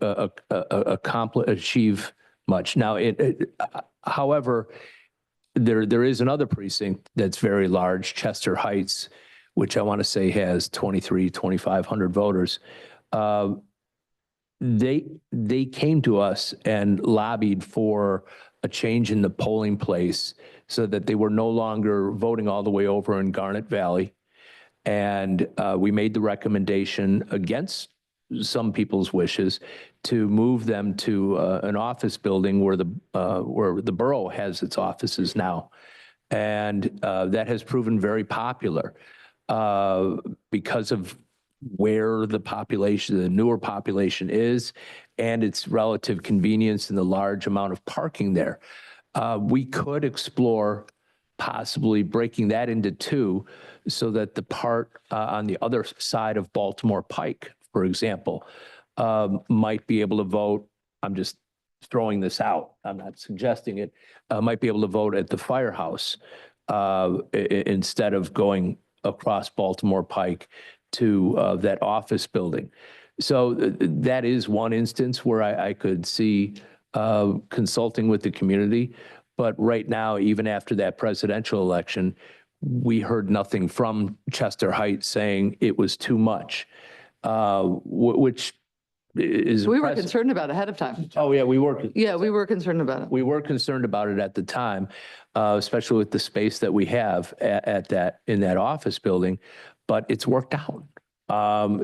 achieve much. Now, however, there is another precinct that's very large, Chester Heights, which I want to say has 2,500 voters. They came to us and lobbied for a change in the polling place so that they were no longer voting all the way over in Garnet Valley. And we made the recommendation against some people's wishes to move them to an office building where the borough has its offices now. And that has proven very popular because of where the newer population is and its relative convenience and the large amount of parking there. We could explore possibly breaking that into 2 so that the part on the other side of Baltimore Pike, for example, might be able to vote. I'm just throwing this out. I'm not suggesting it. Might be able to vote at the firehouse instead of going across Baltimore Pike to that office building. So that is one instance where I could see consulting with the community. But right now, even after that presidential election, we heard nothing from Chester Heights saying it was too much, which is We were concerned about it ahead of time. Oh, yeah, we were. Yeah, we were concerned about it. We were concerned about it at the time, especially with the space that we have in that office building, but it's worked out.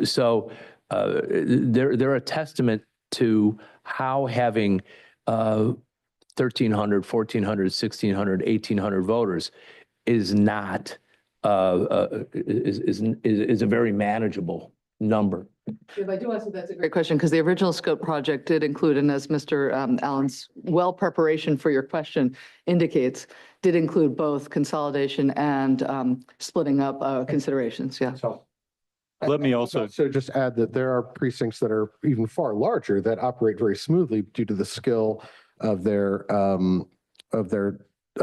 So they're a testament to how having 1,300, 1,400, 1,600, 1,800 voters is not is a very manageable number. If I do want to say that's a great question, because the original scope project did include, and as Mr. Allen's well preparation for your question indicates, did include both consolidation and splitting up considerations. Yeah. So Let me also, So just add that there are precincts that are even far larger that operate very smoothly due to the skill of of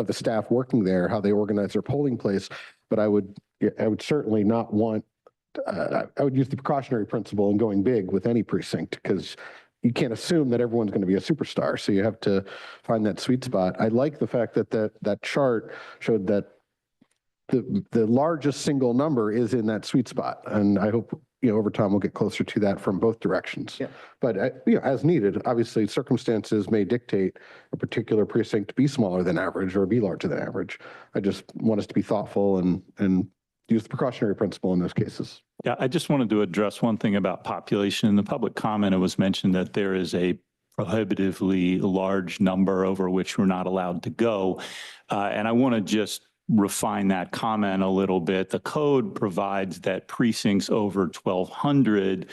the staff working there, how they organize their polling place. But I would certainly not want, I would use the precautionary principle in going big with any precinct, because you can't assume that everyone's going to be a superstar. So you have to find that sweet spot. I like the fact that that chart showed that the largest single number is in that sweet spot. And I hope, over time we'll get closer to that from both directions. Yeah. But, as needed, obviously circumstances may dictate a particular precinct to be smaller than average or be larger than average. I just want us to be thoughtful and use the precautionary principle in those cases. yeah, I just wanted to address one thing about population. In the public comment, it was mentioned that there is a prohibitively large number over which we're not allowed to go. And I want to just refine that comment a little bit. The code provides that precincts over 1,200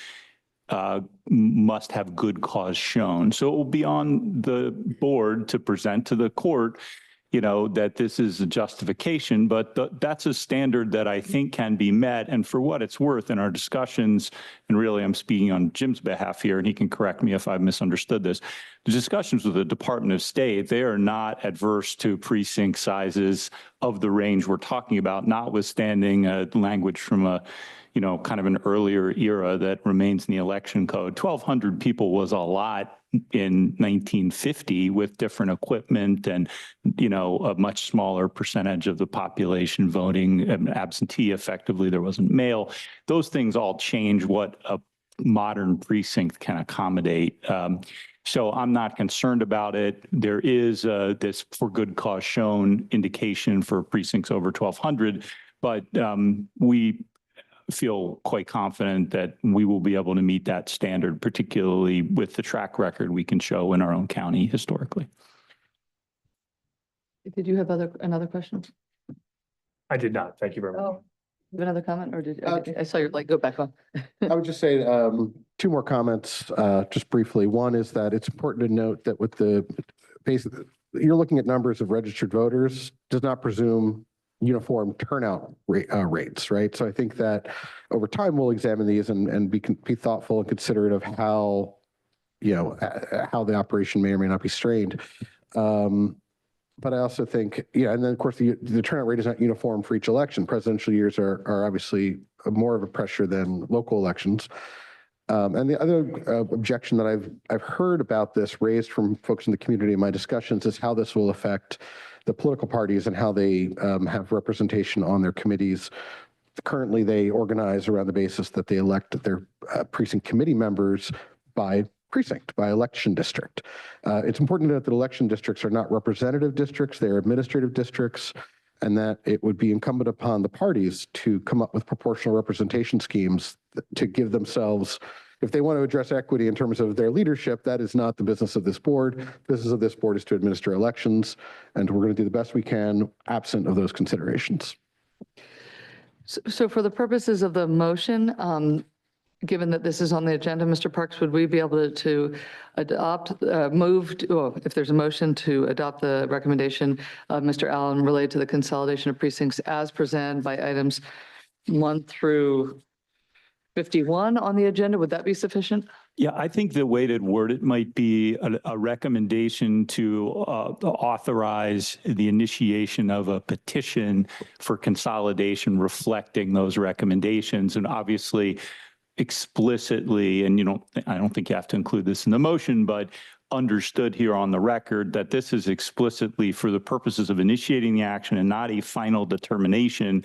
must have good cause shown. So it will be on the board to present to the court, that this is a justification, but that's a standard that I think can be met. And for what it's worth in our discussions, and really I'm speaking on Jim's behalf here, and he can correct me if I've misunderstood this, the discussions with the Department of State, they are not adverse to precinct sizes of the range we're talking about, notwithstanding language from a kind of an earlier era that remains in the election code. 1,200 people was a lot in 1950 with different equipment and, a much smaller percentage of the population voting absentee. Effectively, there wasn't mail. Those things all change what a modern precinct can accommodate. So I'm not concerned about it. There is this for good cause shown indication for precincts over 1,200, but we feel quite confident that we will be able to meet that standard, particularly with the track record we can show in our own county historically. Did you have another question? I did not. Thank you very much. Oh, you have another comment, or did I saw your light go back on? I would just say two more comments, just briefly. One is that it's important to note that with you're looking at numbers of registered voters does not presume uniform turnout rates, right? So I think that over time we'll examine these and be thoughtful and considerate of how, how the operation may or may not be strained. But I also think, and then of course the turnout rate is not uniform for each election. Presidential years are obviously more of a pressure than local elections. And the other objection that I've heard about this raised from folks in the community in my discussions is how this will affect the political parties and how they have representation on their committees. Currently, they organize around the basis that they elect their precinct committee members by precinct, by election district. It's important to note that election districts are not representative districts, they're administrative districts, and that it would be incumbent upon the parties to come up with proportional representation schemes to give themselves, if they want to address equity in terms of their leadership, that is not the business of this board. The business of this board is to administer elections, and we're going to do the best we can absent of those considerations. So for the purposes of the motion, given that this is on the agenda, Mr. Parks, would we be able to adopt, if there's a motion to adopt the recommendation of Mr. Allen related to the consolidation of precincts as presented by items 1 through 51 on the agenda, would that be sufficient? Yeah, I think the way to word it might be a recommendation to authorize the initiation of a petition for consolidation reflecting those recommendations. And obviously, explicitly, and I don't think you have to include this in the motion, but understood here on the record that this is explicitly for the purposes of initiating the action and not a final determination,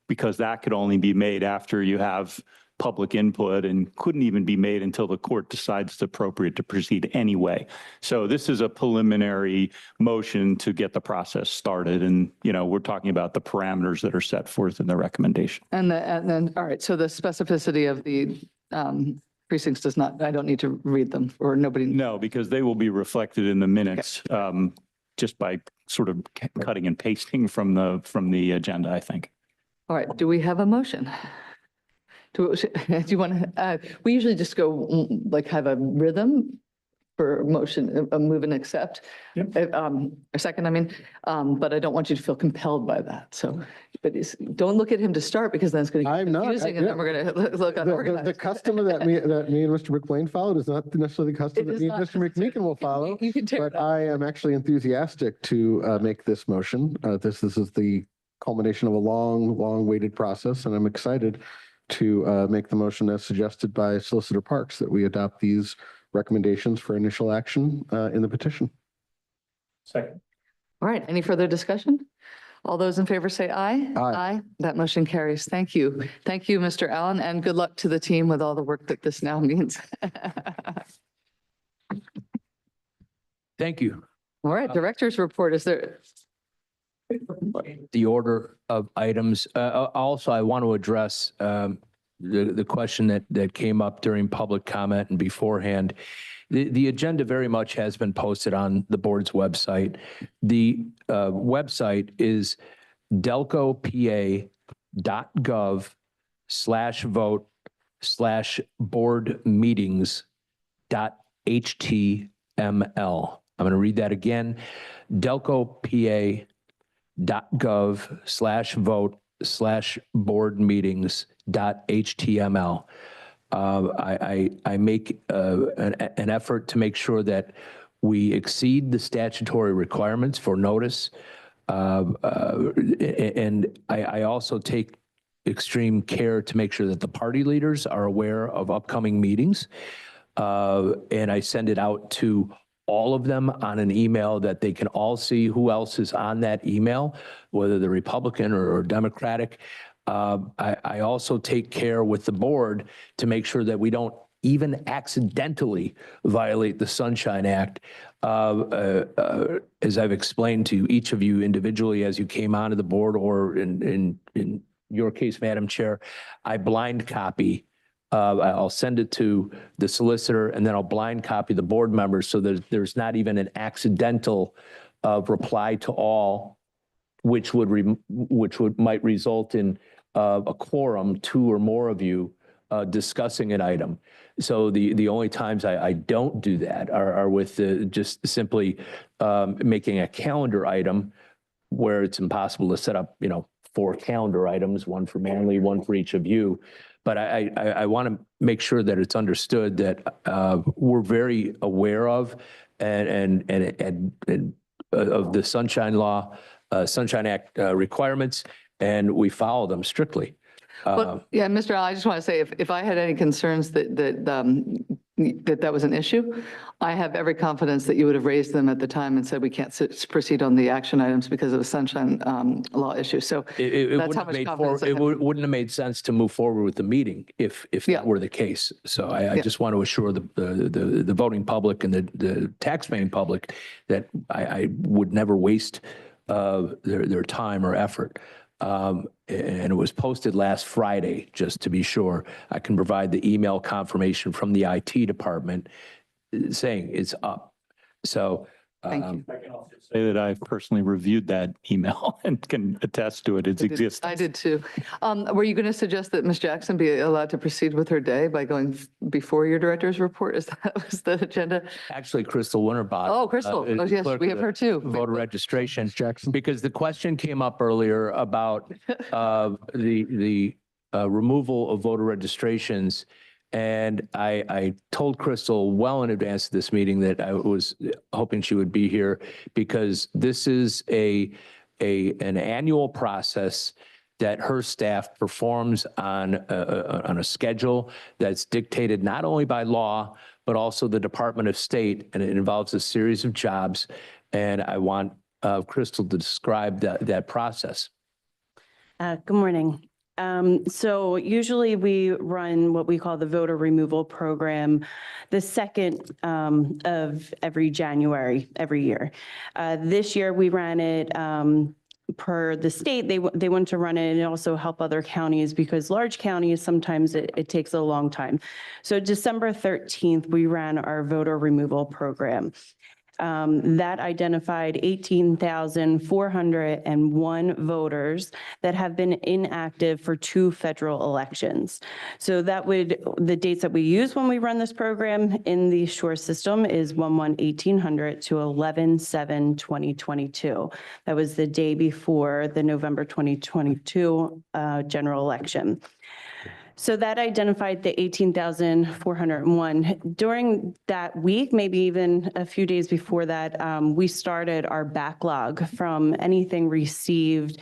because that could only be made after you have public input and couldn't even be made until the court decides it's appropriate to proceed anyway. So this is a preliminary motion to get the process started. And, we're talking about the parameters that are set forth in the recommendation. And then, all right, so the specificity of the precincts does not, I don't need to read them, or nobody? No, because they will be reflected in the minutes just by sort of cutting and pasting from the agenda, I think. All right, do we have a motion? Do you want to, we usually just go have a rhythm. for motion, a move and accept. A second, I mean, but I don't want you to feel compelled by that. So, but don't look at him to start because then it's going to I'm get not. confusing and then we're going to look unorganized. The custom that me and Mr. McLean followed is not necessarily the custom that me and Mr. McMeekin will follow. You can tear But it up. I am actually enthusiastic to make this motion. This is the culmination of a long waited process, and I'm excited to make the motion as suggested by Solicitor Parks that we adopt these recommendations for initial action in the petition. Second. All right, any further discussion? All those in favor say aye. Aye. That motion carries. Thank you. Thank you, Mr. Allen, and good luck to the team with all the work that this now means. Thank you. All right, director's report, is there? The order of items. Also, I want to address the question that came up during public comment and beforehand. The agenda very much has been posted on the board's website. The website is delcopa.gov/board-meetings.html. I'm going to read that again. delcopa.gov/vote/board-meetings.html. I make an effort to make sure that we exceed the statutory requirements for notice. And I also take extreme care to make sure that the party leaders are aware of upcoming meetings. And I send it out to all of them on an email that they can all see who else is on that email, whether they're Republican or Democratic. I also take care with the board to make sure that we don't even accidentally violate the Sunshine Act. As I've explained to each of you individually as you came onto the board, or in your case, Madam Chair, I blind copy. I'll send it to the solicitor and then I'll blind copy the board members so that there's not even an accidental reply to all, which might result in a quorum, 2 or more of you discussing an item. So the only times I don't do that are with just simply making a calendar item where it's impossible to set up, 4 calendar items, 1 for Manley, 1 for each of you. But I want to make sure that it's understood that we're very aware of and of the Sunshine Law, Sunshine Act requirements, and we follow them strictly. Well, yeah, Mr. Allen, I just want to say, if I had any concerns that was an issue, I have every confidence that you would have raised them at the time and said we can't proceed on the action items because of a Sunshine Law issue. So that's how much confidence I have. It wouldn't have made sense to move forward with the meeting if that were the case. So I just want to assure the voting public and the taxpaying public that I would never waste their time or effort. And it was posted last Friday, just to be sure. I can provide the email confirmation from the IT department saying it's up. So thank you. I can also say that I've personally reviewed that email and can attest to its existence. I did too. Were you going to suggest that Ms. Jackson be allowed to proceed with her day by going before your director's report? Is that was the agenda? Actually, Crystal Winterbottom. Oh, Crystal. Oh, yes, we have her too. Voter registration. Jackson. Because the question came up earlier about the removal of voter registrations. And I told Crystal well in advance of this meeting that I was hoping she would be here because this is an annual process that her staff performs on a schedule that's dictated not only by law, but also the Department of State, and it involves a series of jobs. And I want Crystal to describe that process. Good morning. So usually we run what we call the voter removal program the second of every January every year. This year we ran it per the state. They want to run it and also help other counties because large counties, sometimes it takes a long time. So December 13th, we ran our voter removal program. That identified 18,401 voters that have been inactive for 2 federal elections. So the dates that we use when we run this program in the SURE system is 1/1/1800 to 11/7/2022. That was the day before the November 2022 general election. So that identified the 18,401. During that week, maybe even a few days before that, we started our backlog from anything received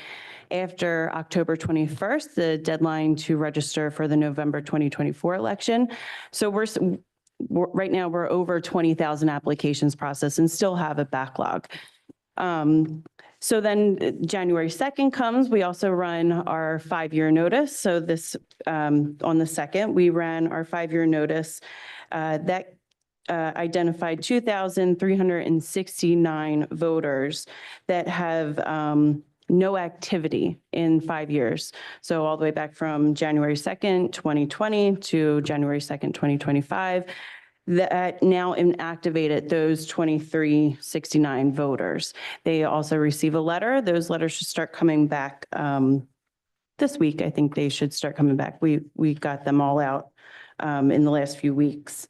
after October 21st, the deadline to register for the November 2024 election. So right now we're over 20,000 applications processed and still have a backlog. So then January 2nd comes, we also run our 5-year notice. So this, on the 2nd, we ran our 5-year notice that identified 2,369 voters that have no activity in 5 years. So all the way back from January 2nd, 2020 to January 2nd, 2025. That now inactivated those 2,369 voters. They also receive a letter. Those letters should start coming back this week. I think they should start coming back. We got them all out in the last few weeks.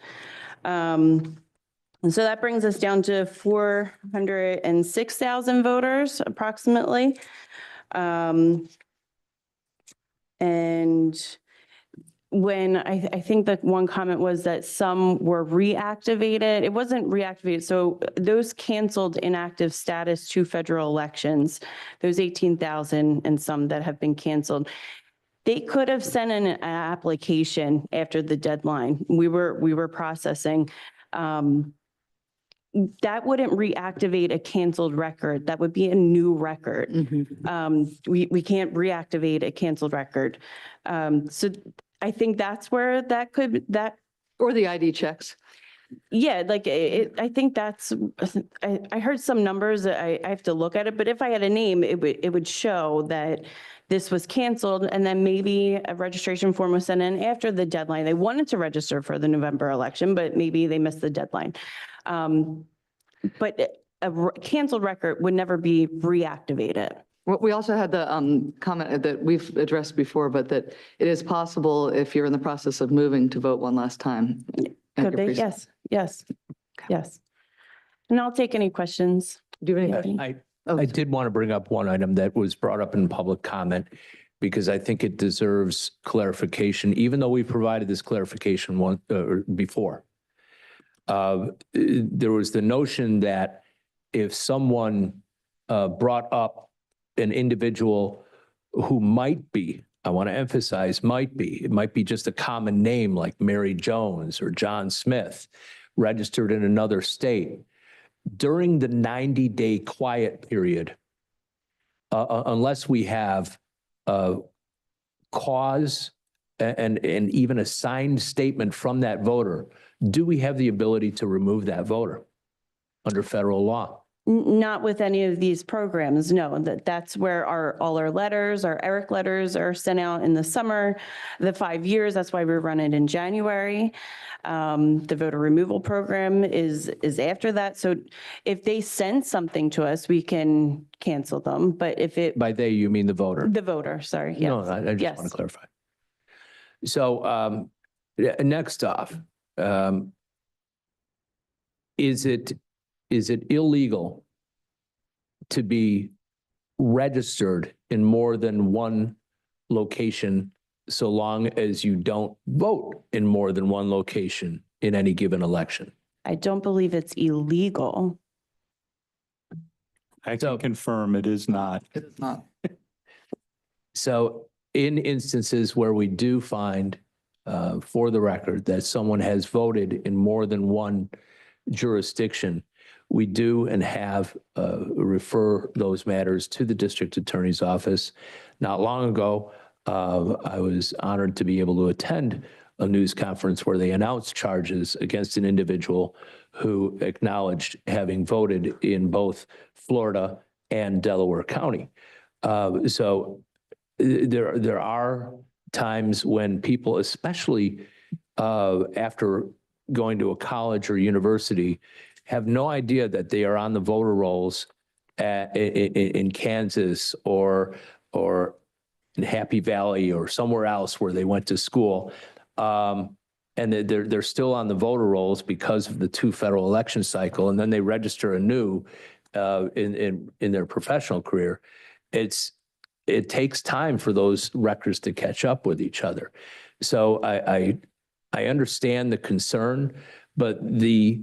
And so that brings us down to 406,000 voters approximately. And when I think that one comment was that some were reactivated. It wasn't reactivated. So those canceled inactive status to federal elections, those 18,000 and some that have been canceled, they could have sent in an application after the deadline. We were processing. That wouldn't reactivate a canceled record. That would be a new record. We can't reactivate a canceled record. So I think that's where Or the ID checks. Yeah, like I think that's, I heard some numbers that I have to look at it, but if I had a name, it would show that this was canceled and then maybe a registration form was sent in after the deadline. They wanted to register for the November election, but maybe they missed the deadline. But a canceled record would never be reactivated. Well, we also had the comment that we've addressed before, but that it is possible if you're in the process of moving to vote one last time. Could they? Yes, yes, yes. And I'll take any questions. Do you have any? I did want to bring up one item that was brought up in public comment because I think it deserves clarification, even though we provided this clarification before. There was the notion that if someone brought up an individual who might be, I want to emphasize might be, it might be just a common name like Mary Jones or John Smith, registered in another state. During the 90-day quiet period, unless we have a cause and even a signed statement from that voter, do we have the ability to remove that voter under federal law? Not with any of these programs, no. That's where all our letters, our ERIC letters are sent out in the summer, the 5 years, that's why we run it in January. The voter removal program is after that. So if they send something to us, we can cancel them, but if it. By they, you mean the voter? The voter, sorry, yes. No, I just want to clarify. So next off, is it illegal to be registered in more than one location so long as you don't vote in more than one location in any given election? I don't believe it's illegal. I can confirm it is not. It is not. So in instances where we do find, for the record, that someone has voted in more than one jurisdiction, we do and have refer those matters to the district attorney's office. Not long ago, I was honored to be able to attend a news conference where they announced charges against an individual who acknowledged having voted in both Florida and Delaware County. So there are times when people, especially after going to a college or university, have no idea that they are on the voter rolls in Kansas or in Happy Valley or somewhere else where they went to school. And they're still on the voter rolls because of the 2 federal election cycle, and then they register anew in their professional career. It takes time for those records to catch up with each other. So I understand the concern, but the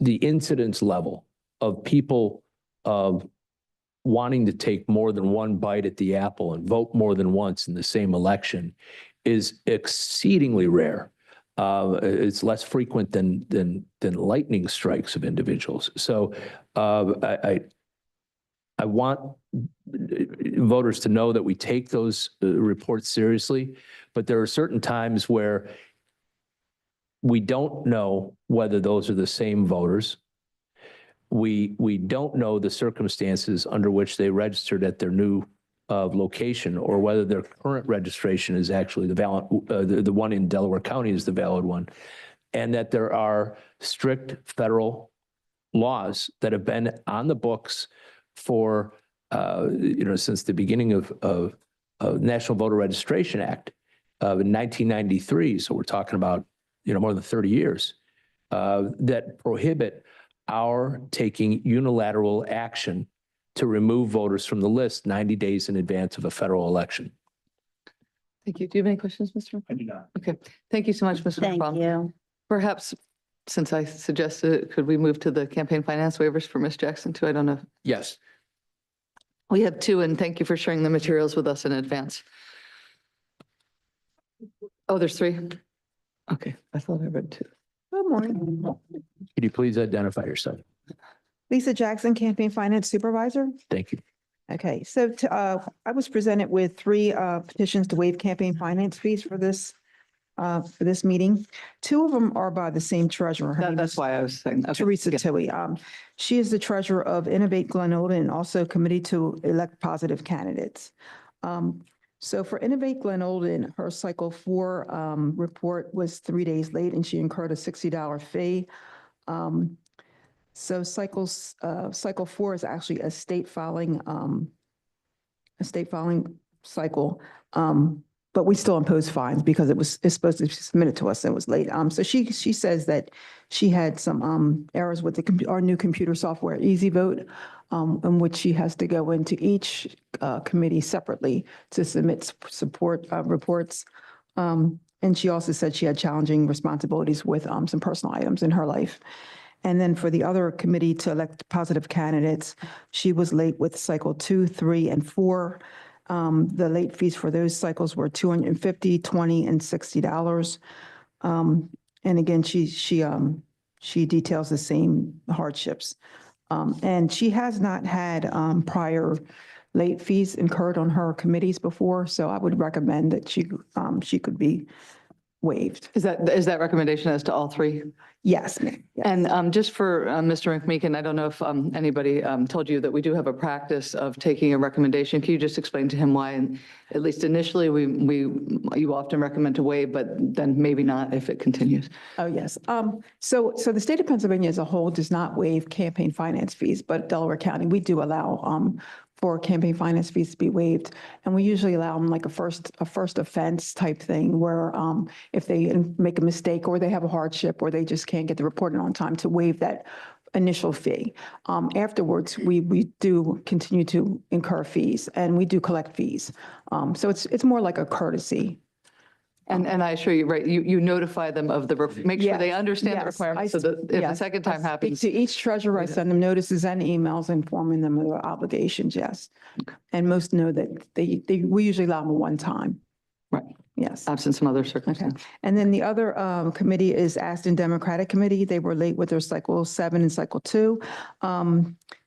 incidence level of people wanting to take more than one bite at the apple and vote more than once in the same election is exceedingly rare. It's less frequent than lightning strikes of individuals. So I want voters to know that we take those reports seriously, but there are certain times where we don't know whether those are the same voters. We don't know the circumstances under which they registered at their new location, or whether their current registration is actually the valid, the one in Delaware County is the valid one, and that there are strict federal laws that have been on the books for since the beginning of National Voter Registration Act in 1993. So we're talking about more than 30 years that prohibit our taking unilateral action to remove voters from the list 90 days in advance of a federal election. Thank you. Do you have any questions, Mr.? I do not. Okay. Thank you so much, Mr. Thank McFarland. you. Perhaps, since I suggested it, could we move to the campaign finance waivers for Ms. Jackson too? I don't know. Yes. We have 2, and thank you for sharing the materials with us in advance. Oh, there's 3? Okay, I thought I read 2. Good morning. Could you please identify yourself? Lisa Jackson, Campaign Finance Supervisor. Thank you. Okay, so I was presented with 3 petitions to waive campaign finance fees for this meeting. 2 of them are by the same treasurer. Her name That's is why I was saying. Okay. Teresa Yeah. Tui. She is the treasurer of Innovate Glen Olden and also Committee to Elect Positive Candidates. So for Innovate Glen Olden, her cycle 4 report was 3 days late and she incurred a $60 fee. So cycle 4 is actually a state filing cycle. But we still impose fines because it's supposed to be submitted to us and it was late. So she says that she had some errors with our new computer software, Easy Vote, in which she has to go into each committee separately to submit support reports. And she also said she had challenging responsibilities with some personal items in her life. And then for the other committee to elect positive candidates, she was late with cycle 2, 3, and 4. The late fees for those cycles were $250, $20, and $60. And again, she details the same hardships. And she has not had prior late fees incurred on her committees before, so I would recommend that she could be waived. Is that recommendation as to all 3? Yes, ma'am. Yes. And just for Mr. McMeekin, I don't know if anybody told you that we do have a practice of taking a recommendation. Can you just explain to him why? And at least initially, you often recommend to waive, but then maybe not if it continues. Oh, yes. So the state of Pennsylvania as a whole does not waive campaign finance fees, but Delaware County, we do allow for campaign finance fees to be waived. And we usually allow them like a first offense type thing where if they make a mistake or they have a hardship or they just can't get the report in on time, to waive that initial fee. Afterwards, we do continue to incur fees and we do collect fees. So it's more like a courtesy. And I assure you, right, you notify them of make sure they Yes, understand the yes. requirements so that if the Yes. second time happens. To each treasurer, I send them notices and emails informing them of their obligations, yes. And most know that we usually allow them a one time. Right. Yes. Absent some other Okay. circumstance. And then the other committee is Aston Democratic Committee. They were late with their cycle 7 and cycle 2.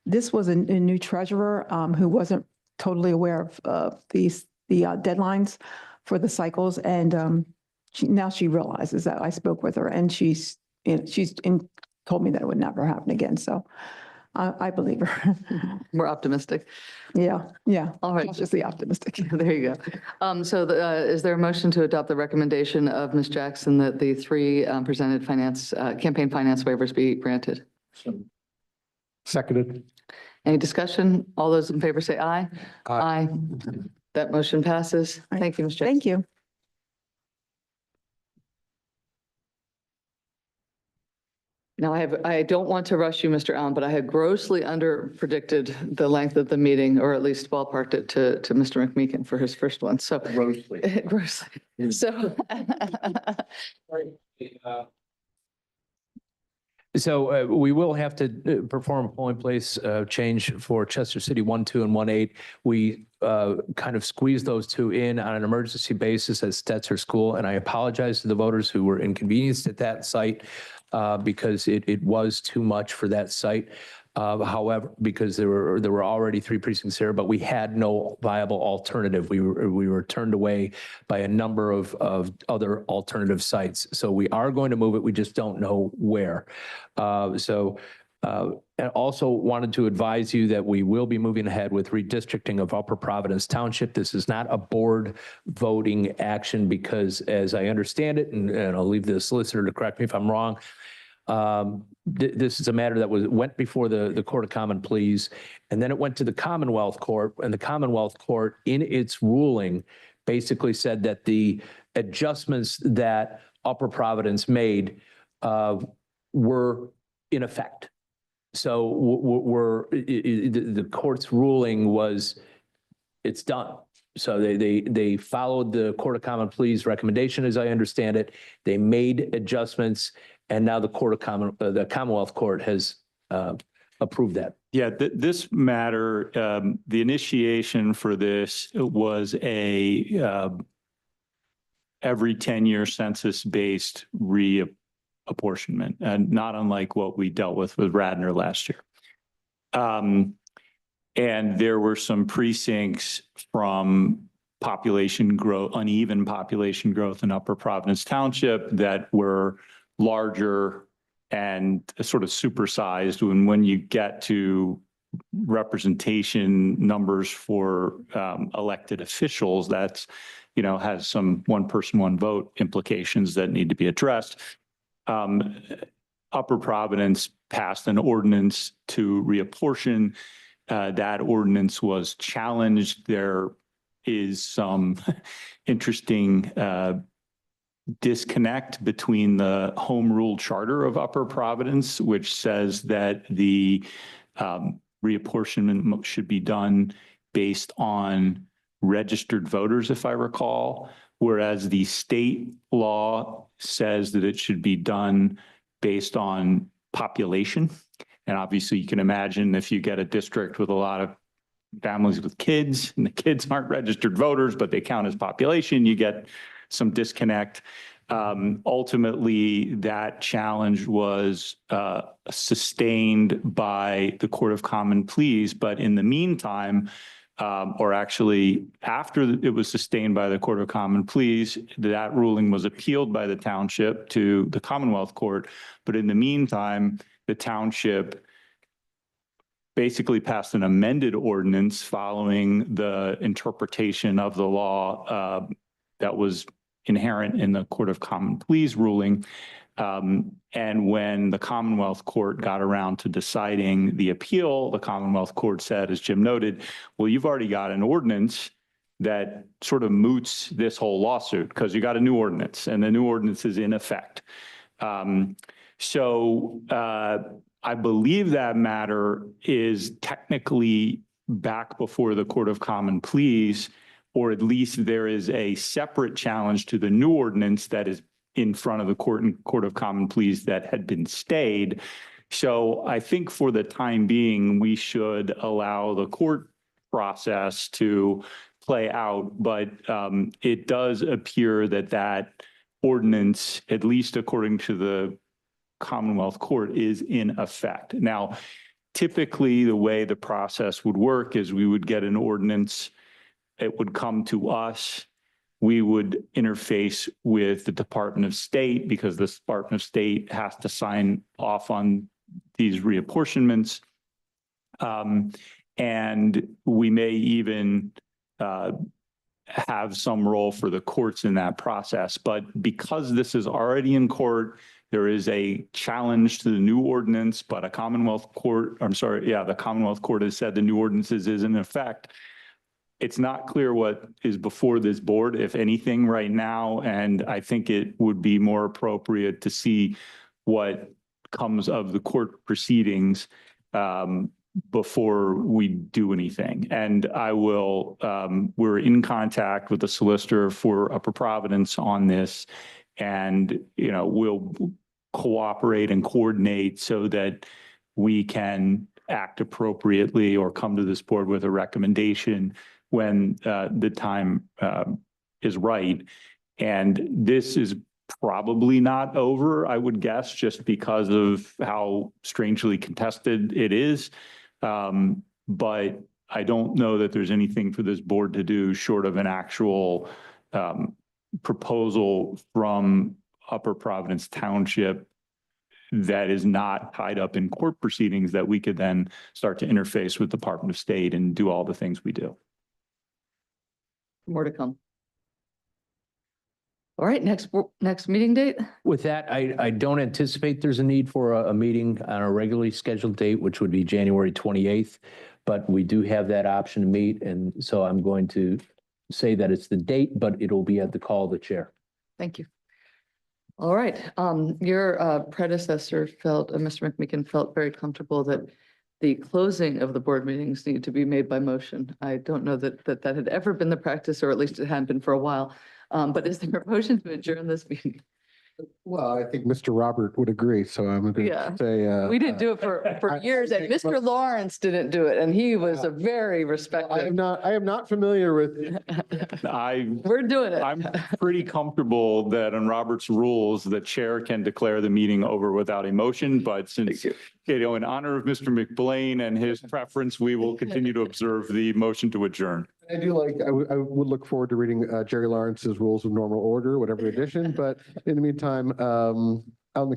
This was a new treasurer who wasn't totally aware of the deadlines for the cycles. And now she realizes that. I spoke with her and she's told me that it would never happen again. So I believe her. We're optimistic. Yeah, yeah. All right. Cautiously optimistic. There you go. Is there a motion to adopt the recommendation of Ms. Jackson that the three presented campaign finance waivers be granted? Seconded. Any discussion? All those in favor say aye. Aye. That motion passes. Thank you, Ms. Jackson. Thank you. Now, I don't want to rush you, Mr. Allen, but I had grossly under predicted the length of the meeting, or at least ballparked it to Mr. McMeekin for his first one. So Grossly. grossly. So So we will have to perform a polling place change for Chester City 1, 2, and 1, 8. We kind of squeezed those two in on an emergency basis at Stetzer School, and I apologize to the voters who were inconvenienced at that site because it was too much for that site. However, because there were already 3 precincts there, but we had no viable alternative. We were turned away by a number of other alternative sites. So we are going to move it. We just don't know where. And also wanted to advise you that we will be moving ahead with redistricting of Upper Providence Township. This is not a board voting action because, as I understand it, and I'll leave the solicitor to correct me if I'm wrong, this is a matter that went before the Court of Common Pleas, and then it went to the Commonwealth Court, and the Commonwealth Court, in its ruling, basically said that the adjustments that Upper Providence made were in effect. So the court's ruling was it's done. So they followed the Court of Common Pleas recommendation, as I understand it. They made adjustments, and now the the Commonwealth Court has approved that. Yeah, this matter, the initiation for this was every 10-year census-based reapportionment, and not unlike what we dealt with Radnor last year. And there were some precincts from population growth, uneven population growth in Upper Providence Township that were larger and sort of supersized. When you get to representation numbers for elected officials, that's, has some one person, one vote implications that need to be addressed. Upper Providence passed an ordinance to reapportion. That ordinance was challenged. There is some interesting disconnect between the home rule charter of Upper Providence, which says that the reapportionment should be done based on registered voters, if I recall, whereas the state law says that it should be done based on population. And obviously you can imagine if you get a district with a lot of families with kids and the kids aren't registered voters, but they count as population, you get some disconnect. Ultimately, that challenge was sustained by the Court of Common Pleas. But in the meantime, or actually after it was sustained by the Court of Common Pleas, that ruling was appealed by the township to the Commonwealth Court. But in the meantime, the township basically passed an amended ordinance following the interpretation of the law that was inherent in the Court of Common Pleas ruling. And when the Commonwealth Court got around to deciding the appeal, the Commonwealth Court said, as Jim noted, well, you've already got an ordinance that sort of moots this whole lawsuit because you got a new ordinance and the new ordinance is in effect. So I believe that matter is technically back before the Court of Common Pleas, or at least there is a separate challenge to the new ordinance that is in front of the Court of Common Pleas that had been stayed. So I think for the time being, we should allow the court process to play out. But it does appear that that ordinance, at least according to the Commonwealth Court, is in effect. Now, typically the way the process would work is we would get an ordinance, it would come to us, we would interface with the Department of State because the Department of State has to sign off on these reapportionments. And we may even have some role for the courts in that process. But because this is already in court, there is a challenge to the new ordinance, but the Commonwealth Court has said the new ordinances is in effect. It's not clear what is before this board, if anything, right now, and I think it would be more appropriate to see what comes of the court proceedings before we do anything. And I will, we're in contact with the solicitor for Upper Providence on this, and, you know, we'll cooperate and coordinate so that we can act appropriately or come to this board with a recommendation when the time is right. And this is probably not over, I would guess, just because of how strangely contested it is. But I don't know that there's anything for this board to do short of an actual proposal from Upper Providence Township that is not tied up in court proceedings that we could then start to interface with Department of State and do all the things we do. More to come. All right, next meeting date? With that, I don't anticipate there's a need for a meeting on a regularly scheduled date, which would be January 28th. But we do have that option to meet. And so I'm going to say that it's the date, but it'll be at the call of the chair. Thank you. All right, your predecessor felt, Mr. McMeekin felt very comfortable that the closing of the board meetings need to be made by motion. I don't know that that had ever been the practice, or at least it hadn't been for a while. But is there a motion to adjourn this meeting? Well, I think Mr. Robert would agree, so I'm going Yeah. to say. We didn't do it for years, and Mr. Lawrence didn't do it, and he was a very respected. I am not familiar with. We're doing it. I'm pretty comfortable that on Robert's rules, the chair can declare the meeting over without a motion, but since, you know, in honor of Mr. McBlain and his preference, we will continue to observe the motion to adjourn. I do I would look forward to reading Jerry Lawrence's Rules of Normal Order, whatever edition, but in the meantime, out in the